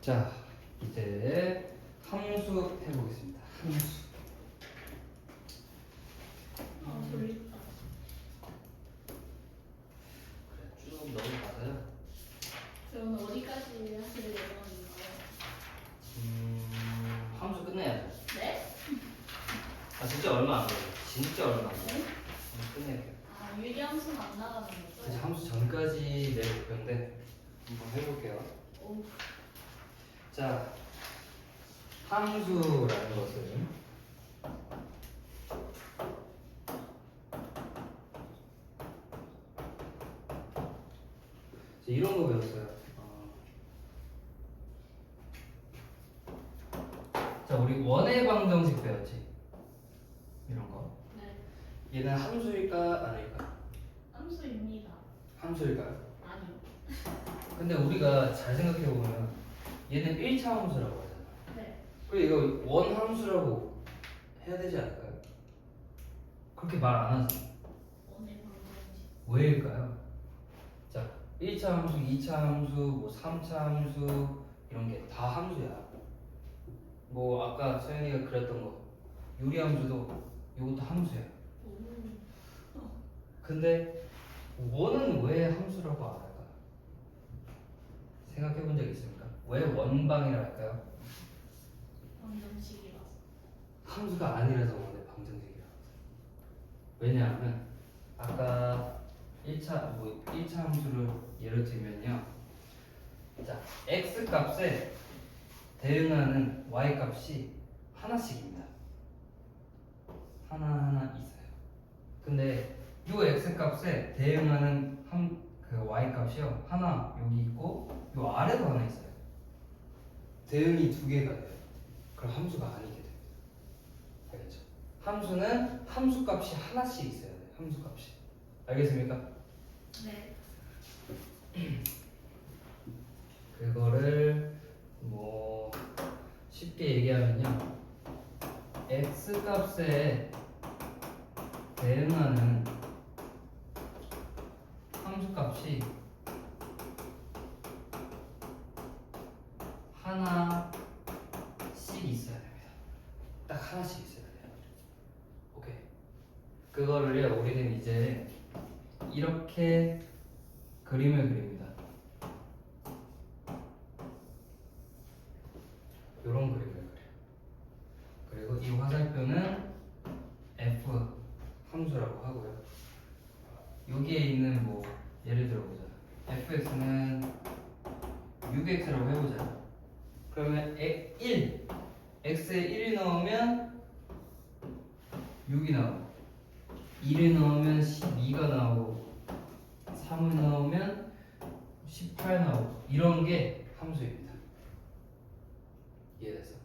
자, 이제 함수 해보겠습니다. 함수. 졸립다. 그래, 쭉 넘어가서요. 저 오늘 어디까지 하실 예정인가요? 함수 끝내야죠. 네? 아, 진짜 얼마 안 걸려요. 진짜 얼마 안 걸려요. 네? 끝낼게요. 아, 유리함수는 안 나가는 이제 거죠? 함수 전까지 내 목표인데 한번 해볼게요. 오, 자, 함수라는 것은 이제 이런 거 배웠어요. 자, 우리 원의 방정식 배웠지? 이런 거. 네. 얘는 함수일까 아닐까? 함수입니다. 함수일까요? 아니요. 근데 우리가 잘 생각해 보면 얘는 1차 함수라고 하잖아. 네. 그리고 이거 원 함수라고 해야 되지 않을까요? 그렇게 말 안 하지. 원의 방정식. 왜일까요? 자, 1차 함수, 2차 함수, 뭐 3차 함수 이런 게 다 함수야. 뭐 아까 서현이가 그렸던 거 유리 함수도 이것도 함수야. 오. 근데 원은 왜 함수라고 안 할까? 생각해 본 적 있습니까? 왜 원방이라 할까요? 방정식이라서. 함수가 아니라서 원의 방정식이라고. 왜냐하면 아까 1차 함수를 예를 들면요. 자, x 값에 대응하는 y 값이 하나씩입니다. 하나하나 있어요. 근데 이 x 값에 대응하는 그 y 값이요. 하나 여기 있고 이 아래도 하나 있어요. 대응이 두 개가 돼요. 그럼 함수가 아니게 돼요. 알겠죠? 함수는 함수 값이 하나씩 있어야 돼요. 함수 값이. 알겠습니까? 네. 그거를 뭐 쉽게 얘기하면요. x 값에 대응하는 함수 값이 하나씩 있어야 됩니다. 딱 하나씩 있어야 돼요. 오케이. 그거를요, 우리는 이제 이렇게 그림을 그립니다. 이런 그림을 그려요. 그리고 이 화살표는 f 함수라고 하고요. 여기에 있는 뭐 예를 들어 보자. fx는 6x라고 해보자. 그러면 1 x에 1이 넣으면 6이 나오고 1을 넣으면 12가 나오고 3을 넣으면 18 나오고 이런 게 함수입니다. 이해됐어?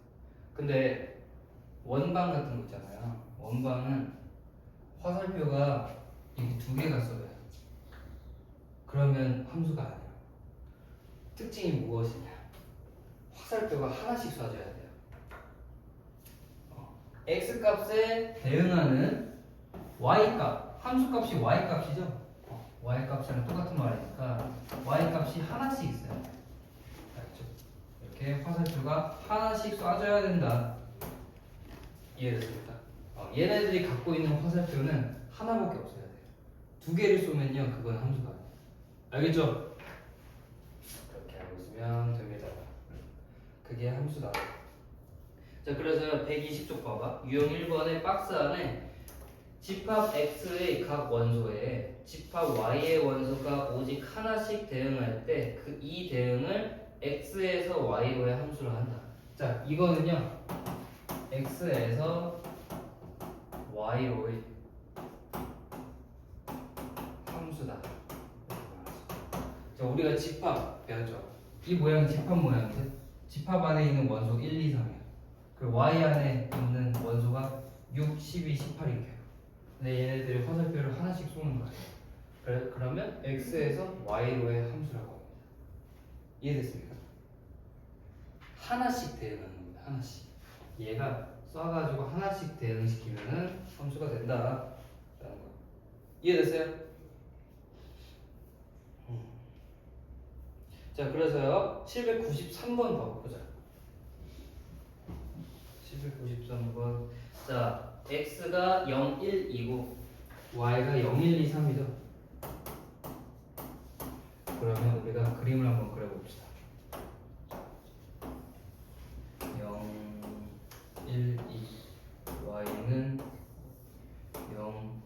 근데 원방 같은 거 있잖아요. 원방은 화살표가 이렇게 두 개가 써요. 그러면 함수가 아니에요. 특징이 무엇이냐? 화살표가 하나씩 쏴줘야 돼요. x 값에 대응하는 y 값, 함수 값이 y 값이죠. y 값이랑 똑같은 말이니까 y 값이 하나씩 있어요. 알겠죠? 이렇게 화살표가 하나씩 쏴줘야 된다. 이해됐습니까? 얘네들이 갖고 있는 화살표는 하나밖에 없어야 돼요. 두 개를 쏘면요, 그건 함수가 아니에요. 알겠죠? 그렇게 알고 있으면 됩니다. 그게 함수다. 자, 그래서 120쪽 봐봐. 유형 1번의 박스 안에 집합 x의 각 원소에 집합 y의 원소가 오직 하나씩 대응할 때 그 이 대응을 x에서 y로의 함수로 한다. 자, 이거는요, x에서 y로의 함수다. 자, 우리가 집합 배웠죠? 이 모양 집합 모양이죠? 집합 안에 있는 원소 1, 2, 3이야. 그 y 안에 있는 원소가 6, 12, 18 이렇게 해요. 근데 얘네들이 화살표를 하나씩 쏘는 거예요. 그러면 x에서 y로의 함수라고 합니다. 이해됐습니까? 하나씩 대응하는 겁니다. 하나씩. 얘가 쏴가지고 하나씩 대응시키면은 함수가 된다라는 거. 이해됐어요? 자, 그래서요 793번 봐보자. 793번. 자, x가 0, 1, 2고 y가 0, 1, 2, 3이죠. 그러면 우리가 그림을 한번 그려봅시다. 0, 1, 2, y는 0,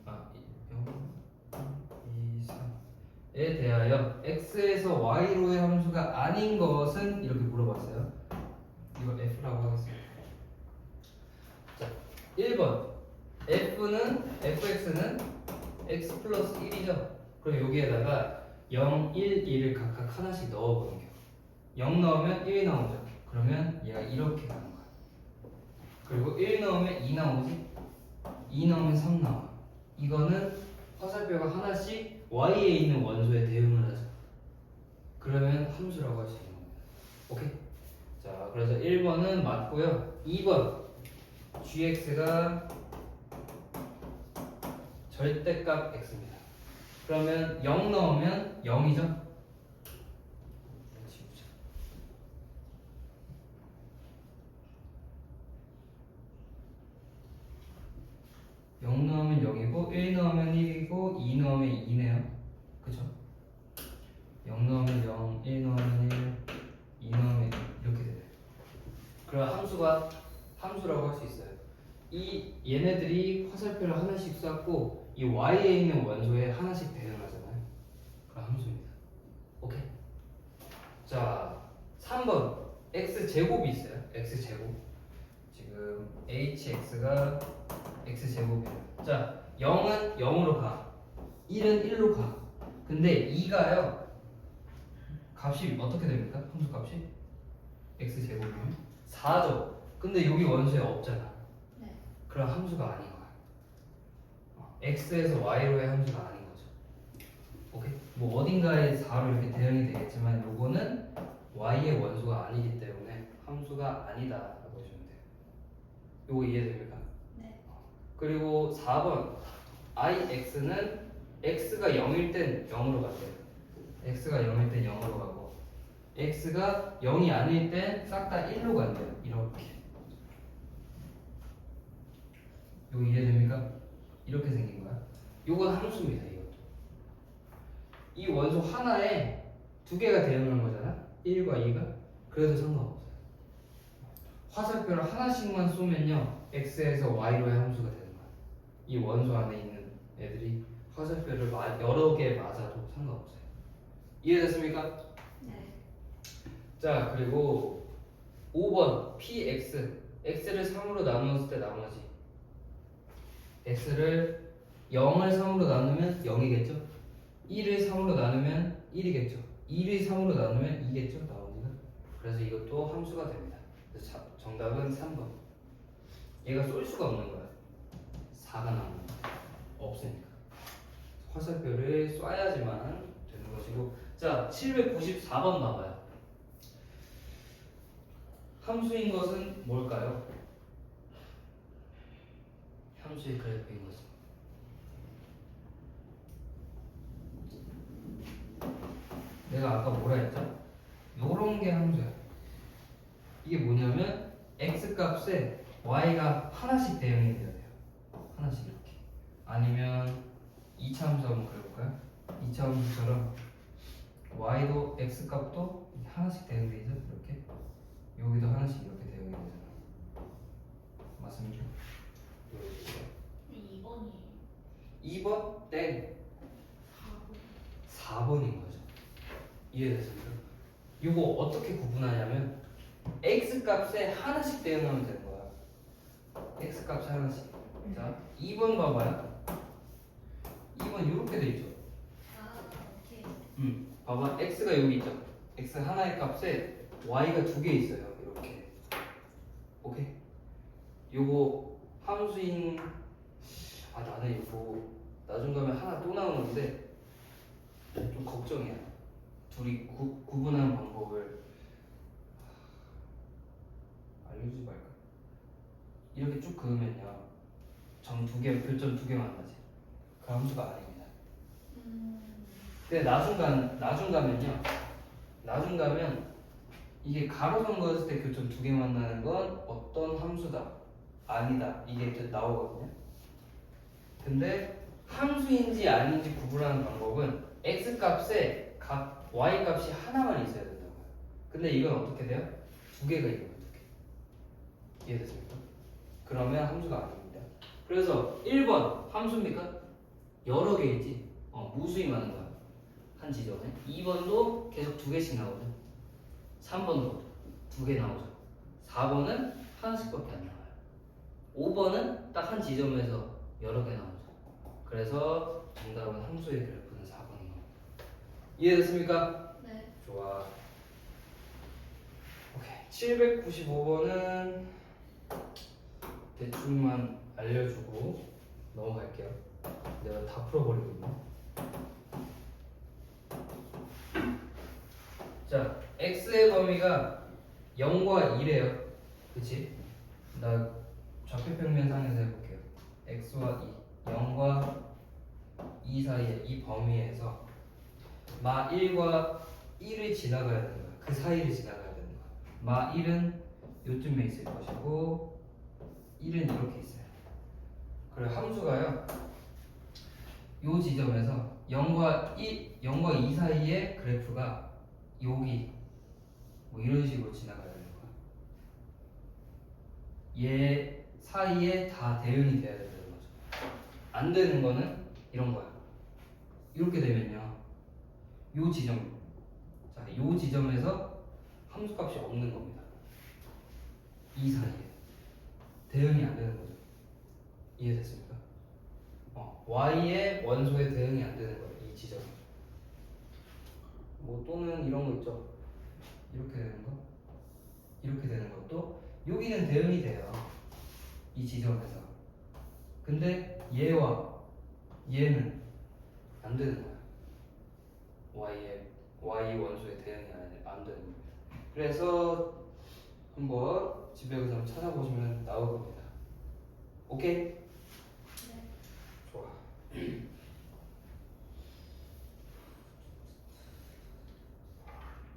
2, 3에 대하여 x에서 y로의 함수가 아닌 것은 이렇게 물어봤어요. 이걸 f라고 하겠습니다. 자, 1번 fx는 x 플러스 1이죠. 그럼 여기에다가 0, 1, 2를 각각 하나씩 넣어보는 게 0 넣으면 1이 나오죠. 그러면 얘가 이렇게 가는 거야. 그리고 1 넣으면 2 나오지. 2 넣으면 3 나와. 이거는 화살표가 하나씩 y에 있는 원소에 대응을 하죠. 그러면 함수라고 할 수 있는 겁니다. 오케이? 자, 그래서 1번은 맞고요. 2번 gx가 절대값 x입니다. 그러면 0 넣으면 0이죠. 0 넣으면 0이고 1 넣으면 1이고 2 넣으면 2네요. 그쵸? 0 넣으면 0, 1 넣으면 1, 2 넣으면 2 이렇게 돼요. 그럼 함수라고 할 수 있어요. 이 얘네들이 화살표를 하나씩 쐈고 이 y에 있는 원소에 하나씩 대응하잖아요. 그럼 함수입니다. 오케이? 자, 3번 x제곱이 있어요. x제곱. 지금 hx가 x제곱이에요. 자, 0은 0으로 가. 1은 1로 가. 근데 2가요. 값이 어떻게 됩니까? 함수 값이? x제곱이면 4죠. 근데 여기 원소에 없잖아. 네. 그럼 함수가 아닌 거야. x에서 y로의 함수가 아닌 거죠. 오케이? 뭐 어딘가에 4로 이렇게 대응이 되겠지만 요거는 y의 원소가 아니기 때문에 함수가 아니다라고 보시면 돼요. 요거 이해됩니까? 네. 그리고 4번 ix는 x가 0일 땐 0으로 간대요. x가 0일 땐 0으로 가고 x가 0이 아닐 땐 싹 다 1로 간대요. 이렇게. 이거 이해됩니까? 이렇게 생긴 거야. 이건 함수입니다. 이것도. 이 원소 하나에 두 개가 대응한 거잖아. 1과 2가. 그래도 상관없어요. 화살표를 하나씩만 쏘면요 x에서 y로의 함수가 되는 거야. 이 원소 안에 있는 애들이 화살표를 여러 개 맞아도 상관없어요. 이해됐습니까? 네. 자, 그리고 5번 px x를 3으로 나누었을 때 나머지 x를 0을 3으로 나누면 0이겠죠? 1을 3으로 나누면 1이겠죠? 2를 3으로 나누면 2겠죠? 나머지가. 그래서 이것도 함수가 됩니다. 그래서 정답은 3번. 얘가 쏠 수가 없는 거야. 4가 나오는 거야. 없으니까. 화살표를 쏴야지만 되는 것이고. 자, 794번 나와요. 함수인 것은 뭘까요? 함수의 그래프인 것은 내가 아까 뭐라 했죠? 요런 게 함수야. 이게 뭐냐면 x 값에 y가 하나씩 대응이 돼야 돼요. 하나씩 이렇게. 아니면 2차 함수 한번 그려볼까요? 2차 함수처럼 y도 x 값도 하나씩 대응되죠. 이렇게. 여기도 하나씩 이렇게 대응이 되잖아. 맞습니까? 2번이에요. 2번 땡. 4번. 4번인 거죠. 이해됐습니까? 이거 어떻게 구분하냐면 x 값에 하나씩 대응하면 되는 거야. x 값에 하나씩. 자, 2번 봐봐요. 2번 이렇게 돼 있죠. 아, 오케이. 봐봐. x가 여기 있죠. x 하나의 값에 y가 두 개 있어요. 이렇게. 오케이. 요거 함수인 나는 이거 나중 가면 하나 또 나오는데 좀 걱정이야. 둘이 구분하는 방법을 알려주지 말까? 이렇게 쭉 그으면요 점 두 개, 교점 두 개 만나지. 그 함수가 아닙니다. 근데 나중 가면요 나중 가면 이게 가로선 그었을 때 교점 두 개 만나는 건 어떤 함수다 아니다 이게 이제 나오거든요. 근데 함수인지 아닌지 구분하는 방법은 x 값에 값 y 값이 하나만 있어야 된다고요. 근데 이건 어떻게 돼요? 두 개가 있는 거예요. 두 개. 이해됐습니까? 그러면 함수가 아닙니다. 그래서 1번 함수입니까? 여러 개이지. 무수히 많은 거야. 한 지점에. 2번도 계속 두 개씩 나오죠. 3번도 두 개 나오죠. 4번은 하나씩밖에 안 나와요. 5번은 딱 한 지점에서 여러 개 나오죠. 그래서 정답은 함수의 그래프는 4번인 겁니다. 이해됐습니까? 네. 좋아. 오케이. 795번은 대충만 알려주고 넘어갈게요. 내가 다 풀어버리거든요. 자, x의 범위가 0과 2래요. 그치? 나 좌표평면상에서 해볼게요. x와 2, 0과 2 사이의 이 범위에서 마 1과 1을 지나가야 되는 거야. 그 사이를 지나가야 되는 거야. 마 1은 요쯤에 있을 것이고 1은 이렇게 있어요. 그리고 함수가요. 요 지점에서 0과 2 사이의 그래프가 여기 뭐 이런 식으로 지나가야 되는 거야. 얘 사이에 다 대응이 돼야 되는 거죠. 안 되는 거는 이런 거야. 이렇게 되면요. 요 지점, 자, 요 지점에서 함수값이 없는 겁니다. 이 사이에 대응이 안 되는 거죠. 이해됐습니까? y의 원소에 대응이 안 되는 거예요. 이 지점. 뭐 또는 이런 거 있죠. 이렇게 되는 거, 이렇게 되는 것도 여기는 대응이 돼요. 이 지점에서. 근데 얘와 얘는 안 되는 거야. y 원소에 대응이 안 되는 겁니다. 그래서 한번 집에 가서 한번 찾아보시면 나올 겁니다. 오케이? 네. 좋아.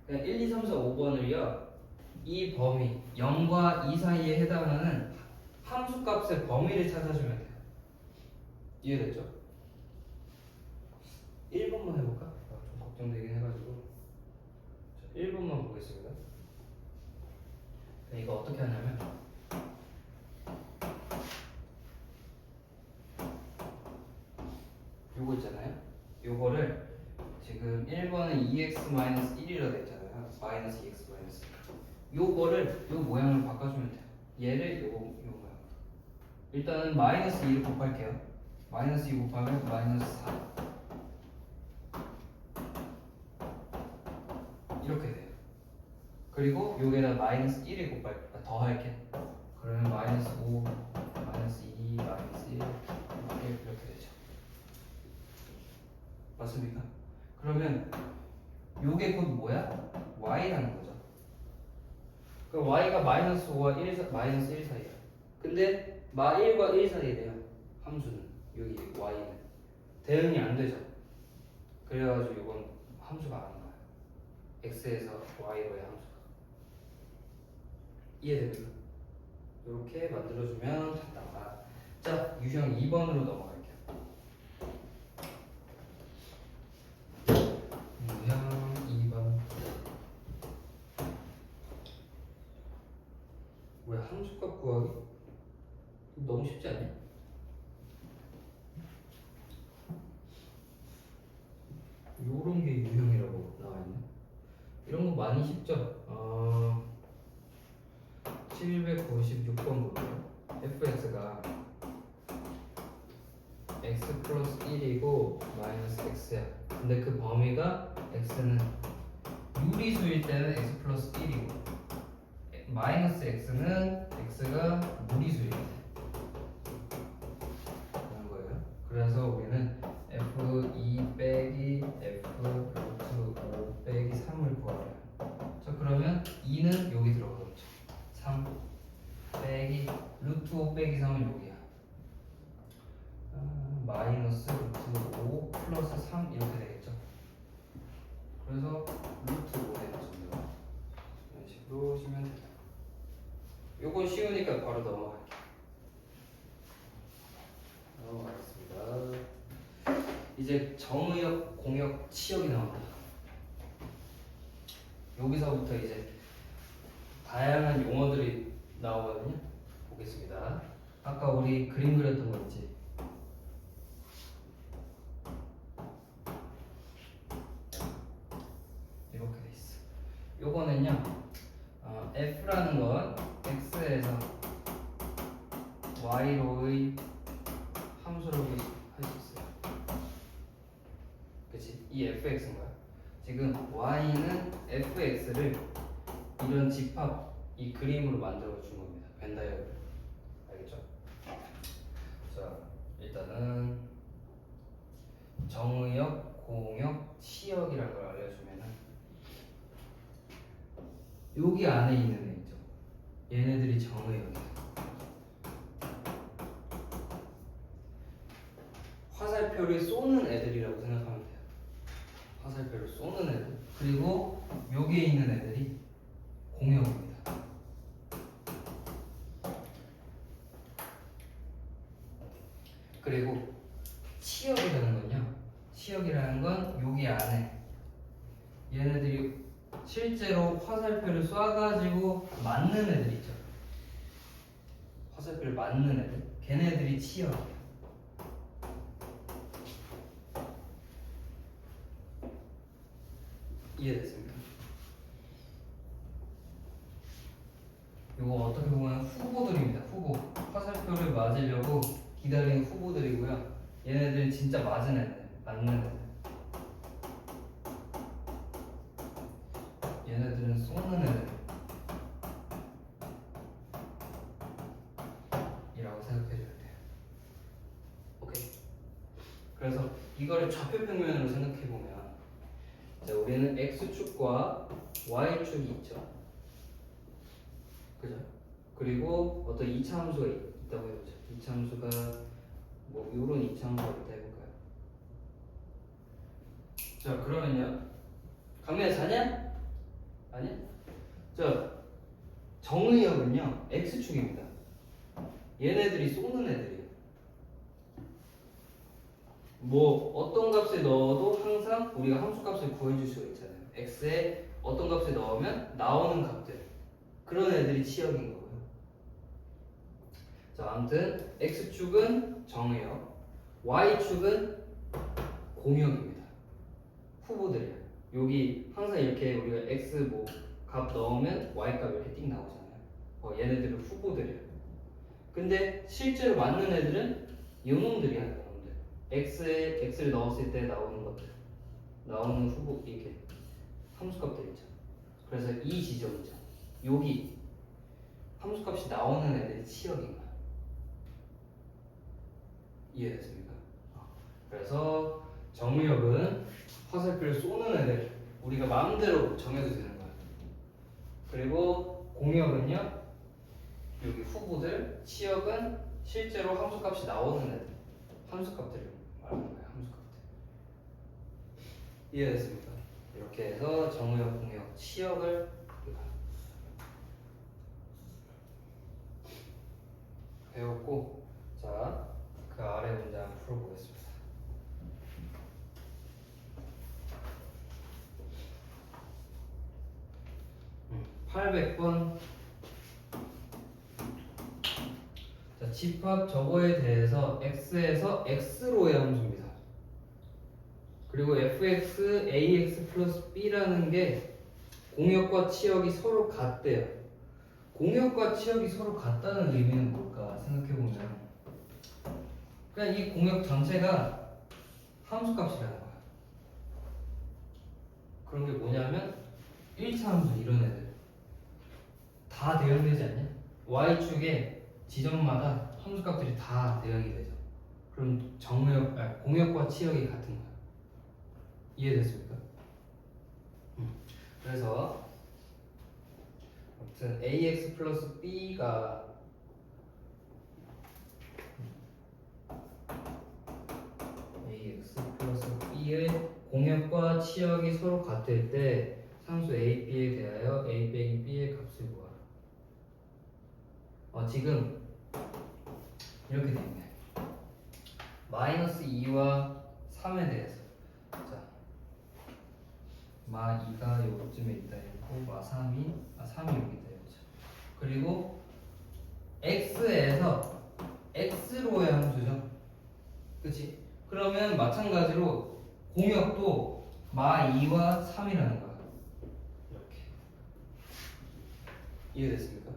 그냥 1, 2, 3, 4, 5번을요. 이 범위 0과 2 사이에 해당하는 함수값의 범위를 찾아주면 돼요. 이해됐죠? 1번만 해볼까? 좀 걱정되긴 해가지고. 자, 1번만 보겠습니다. 이거 어떻게 하냐면 요거 있잖아요. 요거를 지금 1번은 2x-1이라 됐잖아요. 마이너스 2x 마이너스. 요거를 요 모양을 바꿔주면 돼요. 얘를 요 모양. 일단은 마이너스 2를 곱할게요. 마이너스 2 곱하면 마이너스 4 이렇게 돼요. 그리고 여기에다 마이너스 1을 곱할게요. 더할게. 그러면 마이너스 5, 마이너스 2, 마이너스 1 이렇게 되죠. 맞습니까? 그러면 요게 곧 뭐야? y라는 거죠. 그 y가 마이너스 5와 1, 마이너스 1 사이야. 근데 마 1과 1 사이래요. 함수는 여기 y는 대응이 안 되죠. 그래가지고 이건 함수가 아닌 거야. x에서 y로의 함수가. 이해됩니까? 이렇게 만들어주면 된다. 자, 유형 2번으로 넘어갈게요. 유형 2번. 뭐야, 함수값 구하기? 너무 쉽지 않냐? 요런 게 유형이라고 나와있네. 이런 거 많이 쉽죠? 796번 볼게요. fx가 x 플러스 1이고 마이너스 x야. 근데 그 범위가 x는 유리수일 때는 x 플러스 1이고 마이너스 x는 x가 무리수일 때 그런 거예요. 그래서 우리는 f2 빼기 f 루트 5 빼기 3을 구하래요. 자, 그러면 2는 여기 들어가겠죠. 3 빼기 루트 5 빼기 3은 여기야. 마이너스 루트 5 플러스 3 이렇게 되겠죠. 그래서 루트 5 되겠죠. 들어오시면 돼요. 요건 쉬우니까 바로 넘어갈게요. 넘어가겠습니다. 이제 정의역, 공역, 치역이 나옵니다. 여기서부터 이제 다양한 용어들이 나오거든요. 보겠습니다. 아까 우리 그림 그렸던 거 있지? 이렇게 돼 있어. 요거는요, f라는 건 x에서 y로의 함수라고 할 수 있어요. 그치? 이 fx인 거야. 지금 y는 fx를 이런 집합, 이 그림으로 만들어 준 겁니다. 벤다이어그램. 알겠죠? 자, 일단은 정의역, 공역, 치역이라는 걸 알려주면은 여기 안에 있는 애 있죠. 얘네들이 정의역이에요. 화살표를 쏘는 애들이라고 생각하면 돼요. 화살표를 쏘는 애들. 그리고 여기에 있는 애들이 공역입니다. 그리고 치역이라는 건요. 치역이라는 건 여기 안에 얘네들이 실제로 화살표를 쏴가지고 맞는 애들 있죠. 화살표를 맞는 애들. 걔네들이 치역이에요. 이해됐습니까? 이거 어떻게 보면 후보들입니다. 후보. 화살표를 맞으려고 기다리는 후보들이고요. 얘네들은 진짜 맞은 애들, 맞는 애들. 얘네들은 쏘는 애들. 이라고 생각해줘야 돼요. 오케이. 그래서 이거를 좌표 평면으로 생각해보면, 자, 우리는 x축과 y축이 있죠. 그죠? 그리고 어떤 2차 함수가 있다고 해보죠. 2차 함수가 뭐 요런 2차 함수가 있다 해볼까요? 자, 그러면요. 강민아 자냐? 아니야? 자, 정의역은요 x축입니다. 얘네들이 쏘는 애들이에요. 뭐 어떤 값에 넣어도 항상 우리가 함수값을 구해줄 수가 있잖아요. x에 어떤 값에 넣으면 나오는 값들, 그런 애들이 치역인 거고요. 자, 아무튼 x축은 정의역, y축은 공역입니다. 후보들이야. 여기 항상 이렇게 우리가 x 뭐 값 넣으면 y 값 이렇게 띡 나오잖아요. 얘네들은 후보들이야. 근데 실제로 맞는 애들은 요놈들이야. 요놈들. x에 x를 넣었을 때 나오는 것들, 나오는 후보, 이렇게 함수값들 있죠. 그래서 이 지점이죠. 여기 함수값이 나오는 애들이 치역인 거야. 이해됐습니까? 그래서 정의역은 화살표를 쏘는 애들, 우리가 마음대로 정해도 되는 거야. 그리고 공역은요, 여기 후보들, 치역은 실제로 함수값이 나오는 애들, 함수값들을 말하는 거예요. 함수값들. 이해됐습니까? 이렇게 해서 정의역, 공역, 치역을 우리가 배웠고, 자, 그 아래 문장 풀어보겠습니다. 800번. 자, 집합 저거에 대해서 x에서 x로의 함수입니다. 그리고 fx, ax 플러스 b라는 게 공역과 치역이 서로 같대요. 공역과 치역이 서로 같다는 의미는 뭘까 생각해보면, 그냥 이 공역 전체가 함수값이라는 거야. 그런 게 뭐냐면 1차 함수 이런 애들 다 대응되지 않냐? y축에 지점마다 함수값들이 다 대응이 되죠. 그럼 공역과 치역이 같은 거야. 이해됐습니까? 그래서 아무튼 ax 플러스 b가 ax 플러스 b의 공역과 치역이 서로 같을 때 상수 a, b에 대하여 a 빼기 b의 값을 구하라. 지금 이렇게 돼 있네. 마이너스 2와 3에 대해서 자, 마 2가 요쯤에 있다 했고 마 3이 여기 있다 했죠. 그리고 x에서 x로의 함수죠. 그치? 그러면 마찬가지로 공역도 마 2와 3이라는 거야. 이렇게 이해됐습니까?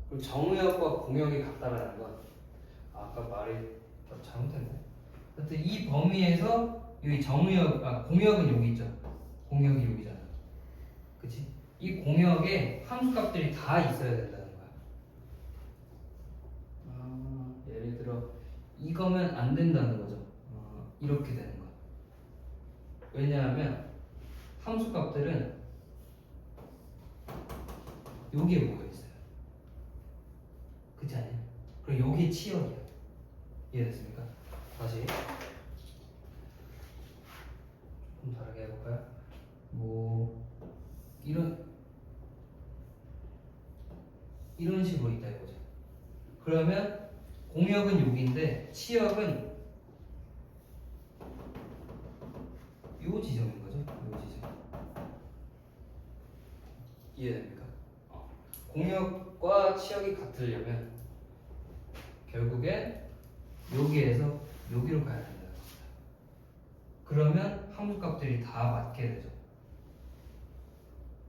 그리고 정의역과 공역이 같다라는 건 아까 말이 잘못했네. 하여튼 이 범위에서 여기 정의역, 공역은 여기 있죠. 공역이 여기잖아. 그치? 이 공역에 함수값들이 다 있어야 된다는 거야. 예를 들어 이거면 안 된다는 거죠. 이렇게 되는 거야. 왜냐하면 함수값들은 여기에 모여 있어요. 그렇지 않아요? 그리고 여기 치역이야. 이해됐습니까? 다시 좀 다르게 해볼까요? 뭐 이런 식으로 있다 이거죠. 그러면 공역은 여기인데 치역은 요 지점인 거죠. 요 지점. 이해됩니까? 공역과 치역이 같으려면 결국엔 여기에서 여기로 가야 된다는 겁니다. 그러면 함수값들이 다 맞게 되죠.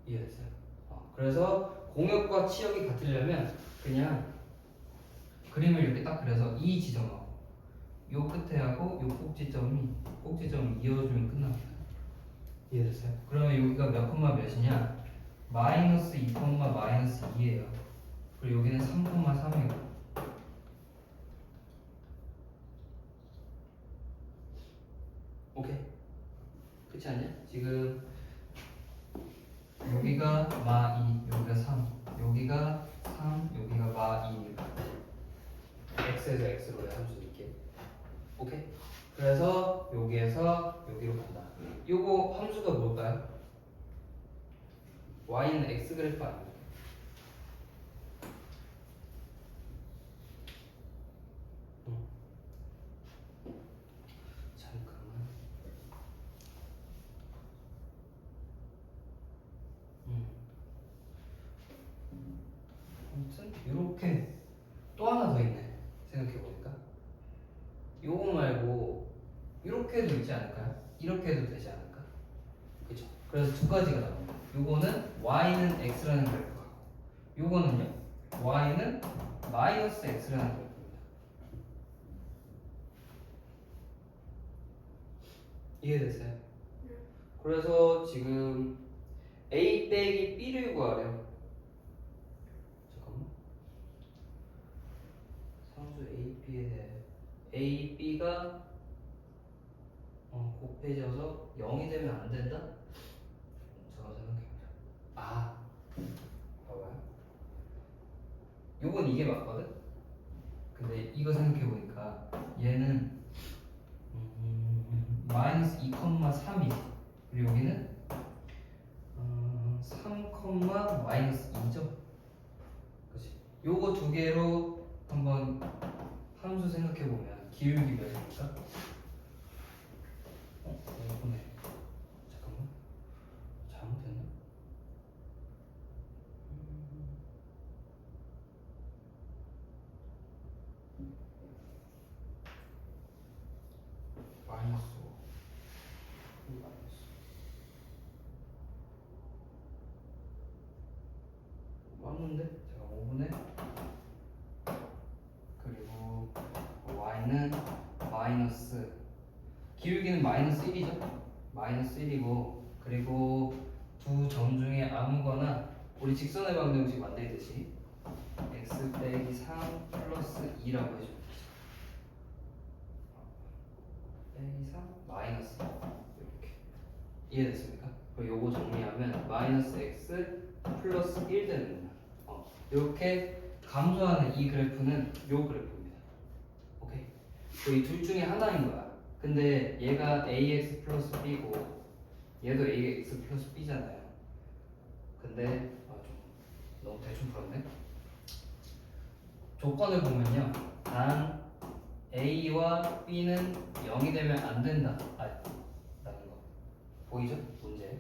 이해됐어요? 그래서 공역과 치역이 같으려면 그냥 그림을 이렇게 딱 그려서 이 지점하고 요 끝에 하고 요 꼭지점을 이어주면 끝납니다. 이해됐어요? 그러면 여기가 몇 콤마 몇이냐? 마이너스 2 콤마 마이너스 2예요. 그리고 여기는 3 콤마 3이고. 오케이. 그렇지 않냐? 지금 여기가 마 2, 여기가 3, 여기가 3, 여기가 마 2니까 x에서 x로의 함수 있게. 오케이. 그래서 여기에서 여기로 간다. 요거 함수가 뭘까요? y는 x 그래프 아닙니까? 잠깐만. 아무튼 이렇게 또 하나 더 있네. 생각해보니까 요거 말고 이렇게 해도 있지 않을까요? 이렇게 해도 되지 않을까? 그죠? 그래서 두 가지가 나옵니다. 요거는 y는 x라는 그래프하고 요거는요 y는 마이너스 x라는 그래프입니다. 이해됐어요? 그래서 지금 a 빼기 b를 구하래요. 잠깐만. 상수 a, b에 대해 a, b가 곱해져서 0이 되면 안 된다? 잠깐 생각해보자. 봐봐요. 요건 이게 맞거든? 근데 이거 생각해보니까 얘는 마이너스 2,3이지. 그리고 여기는 3, 마이너스 2죠. 그치? 요거 두 개로 한번 함수 생각해보면 기울기 몇입니까? 이거네. 잠깐만. 잘못했나? 마이너스 5. 맞는데? 제가 5분의 그리고 y는 마이너스 기울기는 마이너스 1이죠? 마이너스 1이고 그리고 두 점 중에 아무거나 우리 직선의 방정식 만들듯이 x 빼기 3 플러스 2라고 해주면 되죠. 빼기 3 마이너스 이렇게 이해됐습니까? 그리고 요거 정리하면 마이너스 x 플러스 1 되는 겁니다. 이렇게 감소하는 이 그래프는 요 그래프입니다. 오케이? 이 둘 중에 하나인 거야. 근데 얘가 ax 플러스 b고 얘도 ax 플러스 b잖아요. 근데 좀 너무 대충 풀었네. 조건을 보면요, 단 a와 b는 0이 되면 안 된다. 라는 거 보이죠? 문제.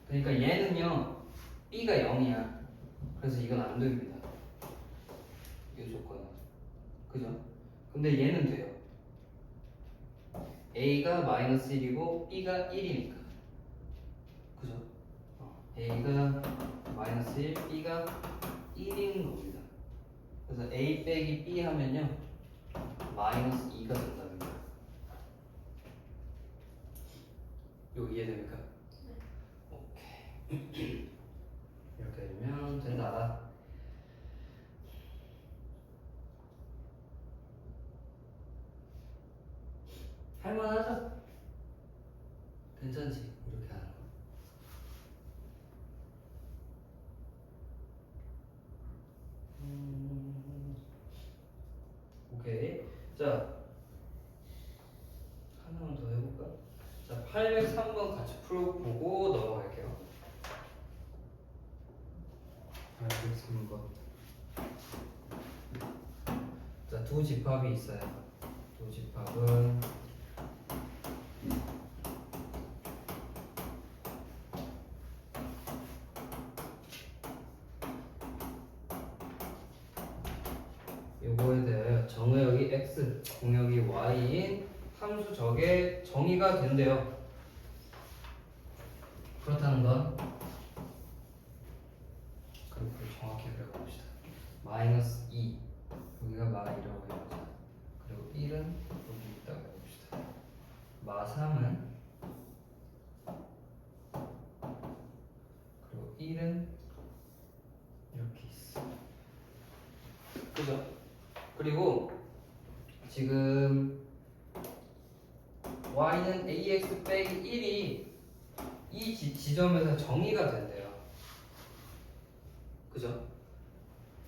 그러니까 얘는요, b가 0이야. 그래서 이건 안 됩니다. 이 조건은. 그죠? 근데 얘는 돼요. a가 마이너스 1이고 b가 1이니까. 그죠? a가 마이너스 1, b가 1인 겁니다. 그래서 a 빼기 b 하면요, 마이너스 2가 된답니다. 이거 이해됩니까? 오케이. 이렇게 되면 된다. 할만하죠? 괜찮지? 이렇게 하는 거. 오케이. 자, 하나만 더 해볼까? 자, 803번 같이 풀어보고 넘어갈게요. 803번. 자, 두 집합이 있어요. 두 집합은 요거에 대하여 정의역이 x, 공역이 y인 함수 적의 정의가 된대요. 그렇다는 건 그럼 정확히 그려봅시다. 마이너스 2 여기가 마2라고 해보자. 그리고 1은 여기 있다고 해봅시다. 마3은 그리고 1은 이렇게 있어. 그죠? 그리고 지금 y는 ax 빼기 1이 이 지점에서 정의가 된대요. 그죠?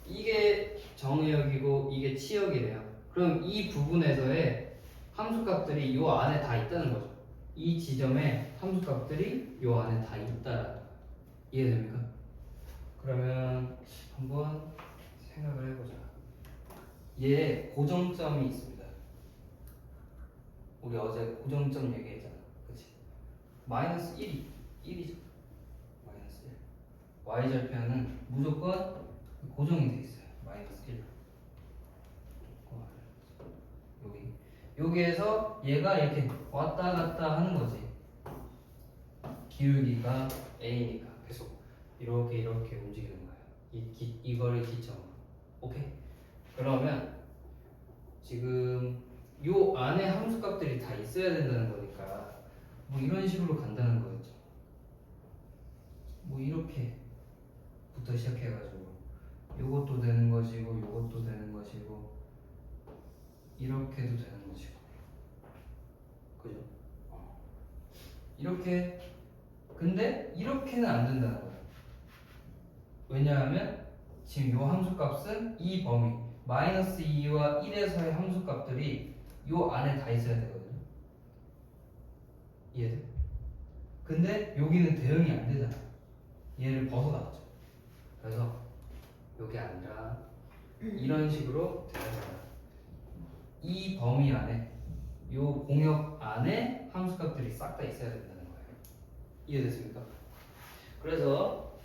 이게 정의역이고 이게 치역이래요. 그럼 이 부분에서의 함수값들이 요 안에 다 있다는 거죠. 이 지점에 함수값들이 요 안에 다 있다. 이해됩니까? 그러면 한번 생각을 해보자. 얘 고정점이 있습니다. 우리 어제 고정점 얘기했잖아. 그치? 마이너스 1이죠. 마이너스 1. y절편은 무조건 고정이 돼 있어요. 마이너스 1. 여기에서 얘가 이렇게 왔다 갔다 하는 거지. 기울기가 a니까 계속 이렇게 움직이는 거예요. 이거를 기점으로. 오케이? 그러면 지금 요 안에 함수값들이 다 있어야 된다는 거니까 뭐 이런 식으로 간다는 거였죠. 뭐 이렇게부터 시작해가지고 요것도 되는 것이고 요것도 되는 것이고 이렇게도 되는 것이고. 그죠? 이렇게. 근데 이렇게는 안 된다는 거예요. 왜냐하면 지금 요 함수값은 이 범위 마이너스 2와 1에서의 함수값들이 요 안에 다 있어야 되거든요. 이해돼? 근데 여기는 대응이 안 되잖아. 얘를 벗어났죠. 그래서 요게 아니라 이런 식으로 되어요. 이 범위 안에 요 공역 안에 함수값들이 싹 다 있어야 된다는 거예요. 이해됐습니까? 그래서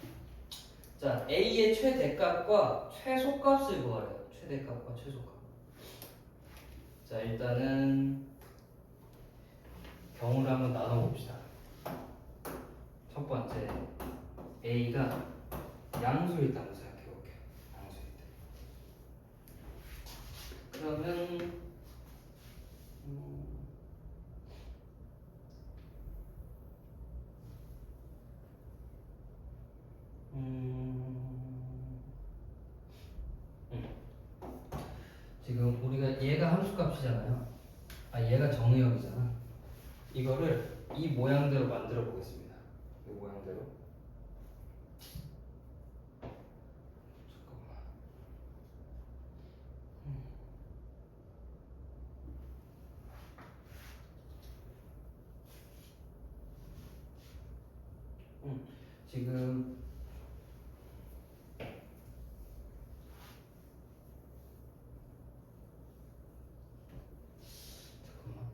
자, a의 최대값과 최소값을 구하래요. 최대값과 최소값. 자, 일단은 경우를 한번 나눠봅시다. 첫 번째, a가 양수일 때 한번 생각해볼게요. 양수일 때. 그러면 지금 우리가 얘가 함수값이잖아요. 얘가 정의역이잖아. 이거를 이 모양대로 만들어 보겠습니다. 이 모양대로. 잠깐만. 지금 잠깐만.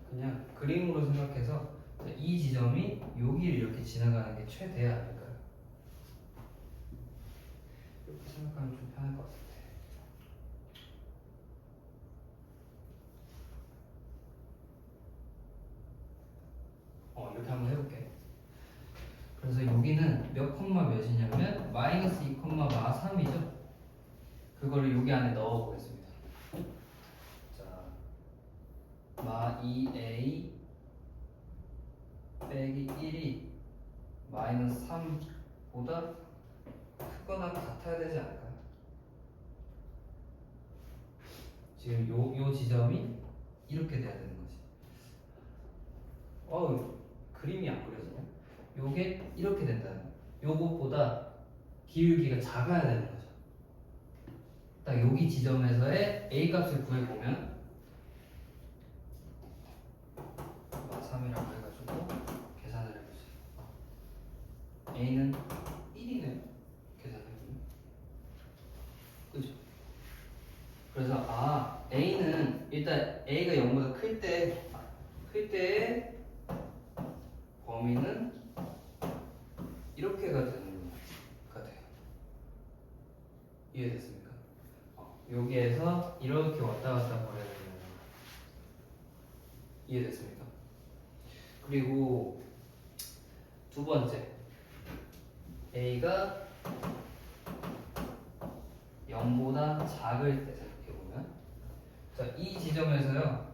그냥 그림으로 생각해서 이 지점이 여기를 이렇게 지나가는 게 최대야 아닐까요? 이렇게 생각하면 좀 편할 것 같은데. 이렇게 한번 해볼게. 그래서 여기는 몇 콤마 몇이냐면 마이너스 2 콤마 마 3이죠. 그거를 여기 안에 넣어보겠습니다. 자, 마 2a 빼기 1이 마이너스 3보다 크거나 같아야 되지 않을까요? 지금 요 지점이 이렇게 돼야 되는 거지. 그림이 안 그려지냐? 요게 이렇게 된다는 거. 요것보다 기울기가 작아야 되는 거죠. 딱 여기 지점에서의 a 값을 구해보면 마 3이라고 해가지고 계산을 해보세요. a는 1이네요. 계산해보면. 그죠? 그래서 a는 일단 a가 0보다 클 때의 범위는 이렇게가 되는 것 같아요. 이해됐습니까? 여기에서 이렇게 왔다 갔다 거려야 되는. 이해됐습니까? 그리고 두 번째, a가 0보다 작을 때 생각해보면, 자, 이 지점에서요,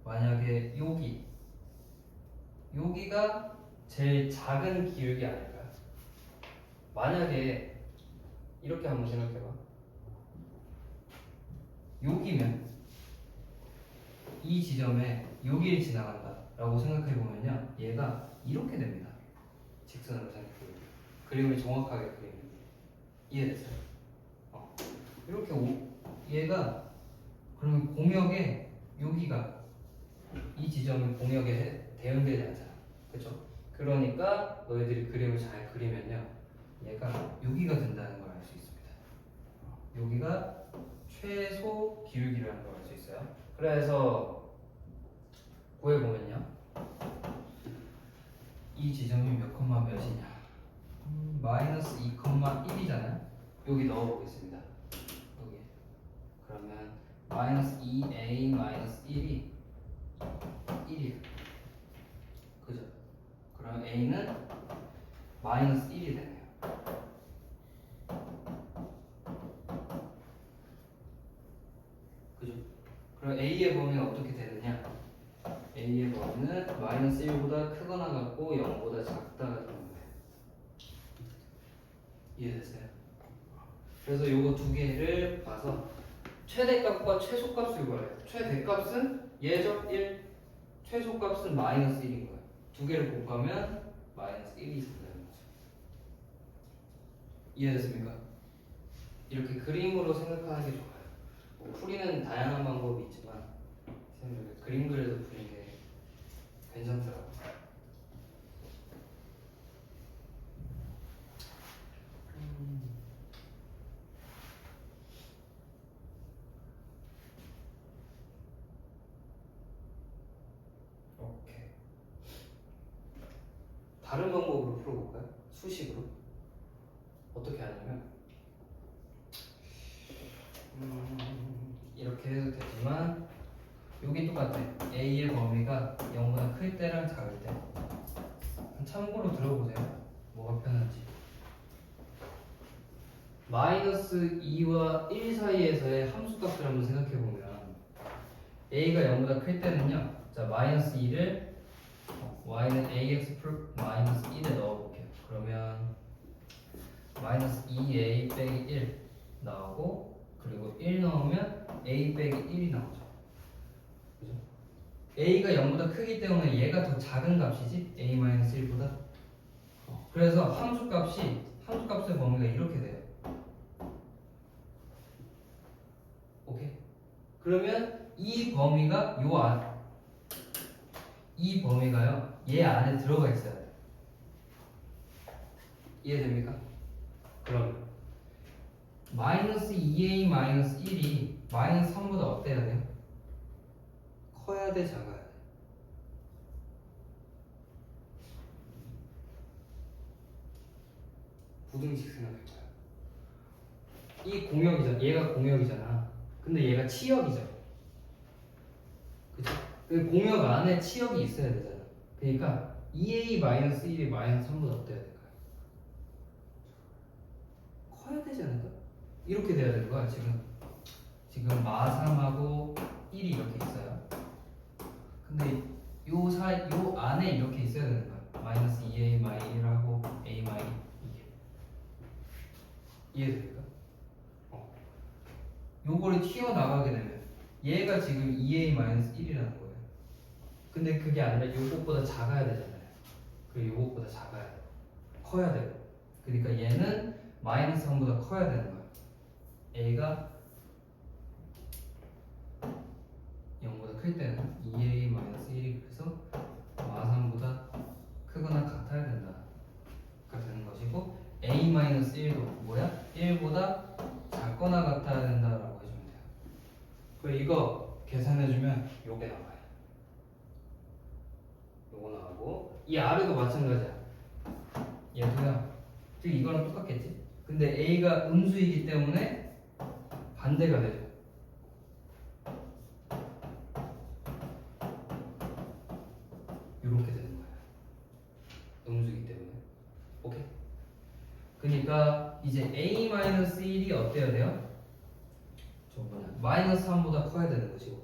만약에 여기가 제일 작은 기울기 아닐까요? 만약에 이렇게 한번 생각해봐. 여기면 이 지점에 여기를 지나간다 라고 생각해보면요, 얘가 이렇게 됩니다. 직선으로 생각해보면 그림을 정확하게 그리면. 이해됐어요? 이렇게 얘가 그러면 공역에 여기가 이 지점이 공역에 대응되지 않잖아. 그쵸? 그러니까 너희들이 그림을 잘 그리면요, 얘가 여기가 된다는 걸 알 수 있습니다. 여기가 최소 기울기라는 걸 알 수 있어요. 그래서 구해보면요, 이 지점이 몇 콤마 몇이냐, 마이너스 2 콤마 1이잖아요. 여기 넣어보겠습니다. 여기. 그러면 마이너스 2a 마이너스 1이 1이에요. 그죠? 그럼 a는 마이너스 1이 되네요. 그죠? 그럼 a의 범위는 어떻게 되느냐? a의 범위는 마이너스 1보다 크거나 같고 0보다 작다가 되는 거예요. 이해됐어요? 그래서 요거 두 개를 봐서 최대값과 최소값을 구해요. 최대값은 예적 1, 최소값은 마이너스 1인 거예요. 두 개를 곱하면 마이너스 1이 된다는 거죠. 이해됐습니까? 이렇게 그림으로 생각하는 게 좋아요. 풀이는 다양한 방법이 있지만 선생님 그림 그려서 푸는 게 괜찮더라고요. 오케이. 다른 방법으로 풀어볼까요? 수식으로. 어떻게 하냐면 이렇게 해도 되지만 여기 똑같아. a의 범위가 0보다 클 때랑 작을 때. 참고로 들어보세요. 뭐가 편한지. 마이너스 2와 1 사이에서의 함수값을 한번 생각해보면 a가 0보다 클 때는요, 자, 마이너스 2를 y는 ax 플 마이너스 1에 넣어볼게요. 그러면 마이너스 2a 빼기 1 나오고, 그리고 1 넣으면 a 빼기 1이 나오죠. 그죠? a가 0보다 크기 때문에 얘가 더 작은 값이지, a 마이너스 1보다. 그래서 함수값의 범위가 이렇게 돼요. 그러면 이 범위가 이 범위가요 얘 안에 들어가 있어야 돼. 이해됩니까? 그럼 마이너스 2a 마이너스 1이 마이너스 3보다 어때야 돼요? 커야 돼, 작아야 돼? 부등식 생각해봐요. 이 공역이잖아. 얘가 공역이잖아. 근데 얘가 치역이죠. 그죠? 그 공역 안에 치역이 있어야 되잖아. 그러니까 2a 마이너스 1이 마이너스 3보다 어때야 될까요? 커야 되지 않을까? 이렇게 돼야 되는 거야. 지금 마3하고 1이 이렇게 있어요. 근데 요 안에 이렇게 있어야 되는 거야. 마이너스 2a 마이 1하고 a 마이 2. 이해됩니까? 요거를 튀어나가게 되면 얘가 지금 2a 마이너스 1이라는 거예요. 근데 그게 아니라 요것보다 작아야 되잖아요. 그리고 요것보다 작아야 돼. 커야 돼요. 그러니까 얘는 마이너스 3보다 커야 되는 거야. a가 0보다 클 때는 2a 마이너스 1이 그래서 마3보다 크거나 같아야 된다가 되는 것이고 a 마이너스 1도 뭐야? 1보다 작거나 같아야 된다라고 해주면 돼요. 그리고 이거 계산해주면 요게 나와요. 요거 나오고 이 R도 마찬가지야. 얘도요. 즉 이거랑 똑같겠지? 근데 A가 음수이기 때문에 반대가 되죠. 이렇게 되는 거예요. 음수이기 때문에. 오케이? 그러니까 이제 A-1이 어때야 돼요? 저 뭐냐 마이너스 3보다 커야 되는 거지.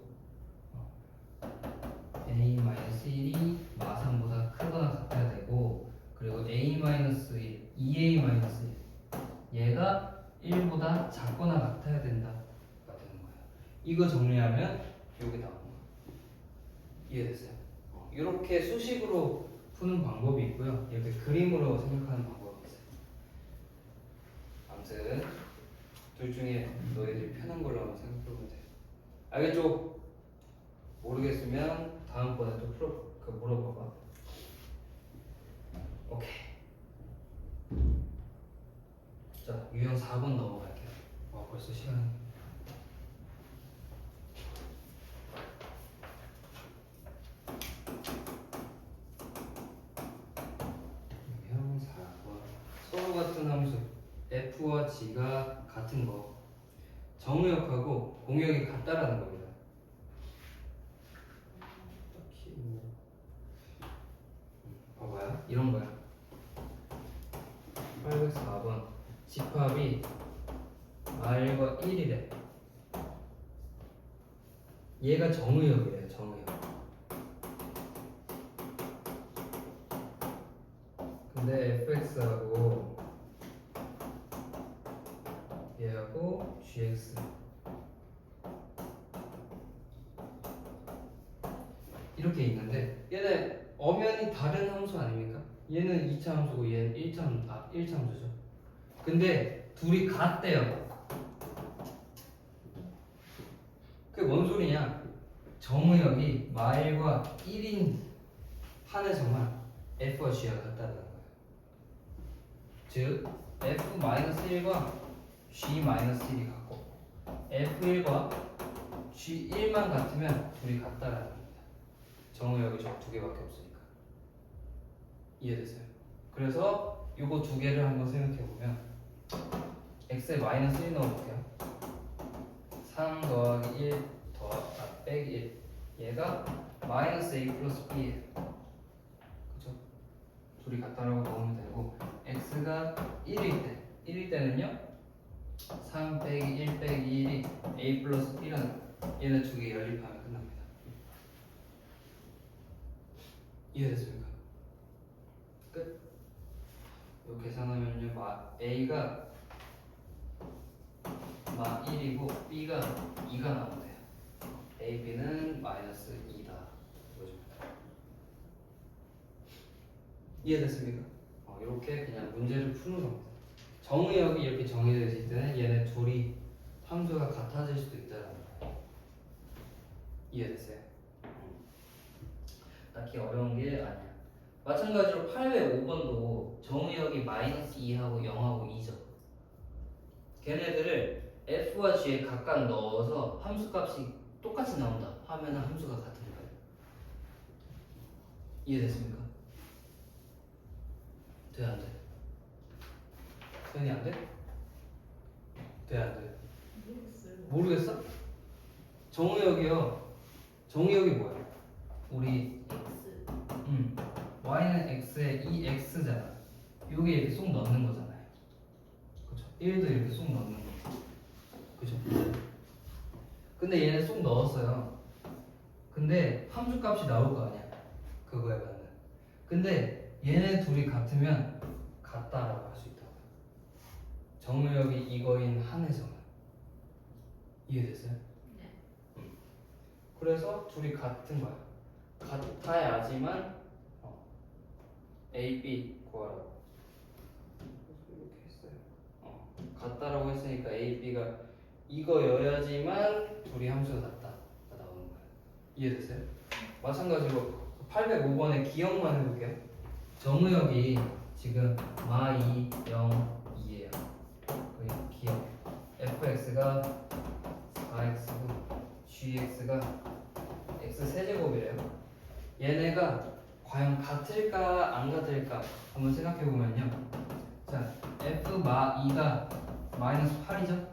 A-1이 마3보다 크거나 같아야 되고 그리고 A-1, 2A-1 얘가 1보다 작거나 같아야 된다가 되는 거예요. 이거 정리하면 여기 나오는 거예요. 이해됐어요? 이렇게 수식으로 푸는 방법이 있고요. 이렇게 그림으로 생각하는 방법이 있어요. 아무튼 둘 중에 너희들이 편한 걸로 한번 생각해보면 돼요. 알겠죠? 모르겠으면 다음번에 또 물어봐봐. 오케이. 자, 유형 4번 넘어갈게요. 와, 벌써 시간이. 유형 4번. 서로 같은 함수 f와 g가 같은 거. 정의역하고 공역이 같다라는 겁니다. 딱히 봐봐요. 이런 거야. 804번 집합이 r과 1이래. 얘가 정의역이래요. 정의역. 근데 fx하고 얘하고 gx 이렇게 있는데 얘네 엄연히 다른 함수 아닙니까? 얘는 2차 함수고 얘는 1차 함수죠. 근데 둘이 같대요. 그게 뭔 소리냐? 정의역이 마일과 1인 판에서만 f와 g가 같다는 거예요. 즉 f-1과 g-1이 같고 f1과 g1만 같으면 둘이 같다라는 겁니다. 정의역이 저 두 개밖에 없으니까. 이해됐어요? 그래서 요거 두 개를 한번 생각해 보면 x에 마이너스 1 넣어볼게요. 3 더하기 1 빼기 1 얘가 마이너스 a 플러스 b예요. 그죠? 둘이 같다라고 넣으면 되고 x가 1일 때는요 3 빼기 1 빼기 1이 a 플러스 b라는 거예요. 얘네 두 개 연립하면 끝납니다. 이해됐습니까? 끝. 요 계산하면요 a가 마 1이고 b가 2가 나오네요. a, b는 마이너스 2다. 이해됐습니까? 이렇게 그냥 문제를 푸는 겁니다. 정의역이 이렇게 정의되어 있을 때는 얘네 둘이 함수가 같아질 수도 있다는 거예요. 이해됐어요? 딱히 어려운 게 아니야. 마찬가지로 805번도 정의역이 마이너스 2하고 0하고 2죠. 걔네들을 f와 g에 각각 넣어서 함수값이 똑같이 나온다 하면 함수가 같은 거예요. 이해됐습니까? 돼? 안 돼? 되니 안 돼? 돼? 안 돼? 모르겠어요. 모르겠어? 정의역이요. 정의역이 뭐야? 우리 X. y는 x에 이 x잖아. 요게 이렇게 쏙 넣는 거잖아요. 그쵸? 1도 이렇게 쏙 넣는 거. 그죠? 근데 얘는 쏙 넣었어요. 근데 함수값이 나올 거 아니야. 그거에 맞는. 근데 얘네 둘이 같으면 같다라고 할 수 있다고. 정의역이 이거인 한에서는. 이해됐어요? 네. 그래서 둘이 같은 거야. 같아야지만 A, B 구하라고. 이렇게 했어요. 같다라고 했으니까 A, B가 이거여야지만 둘이 함수가 같다가 나오는 거야. 이해됐어요? 마찬가지로 805번의 기억만 해볼게요. 정의역이 지금 마 2, 0, 2예요. 기억. fx가 4x고 gx가 x 세제곱이래요. 얘네가 과연 같을까 안 같을까 한번 생각해 보면요. 자, f 마 2가 마이너스 8이죠.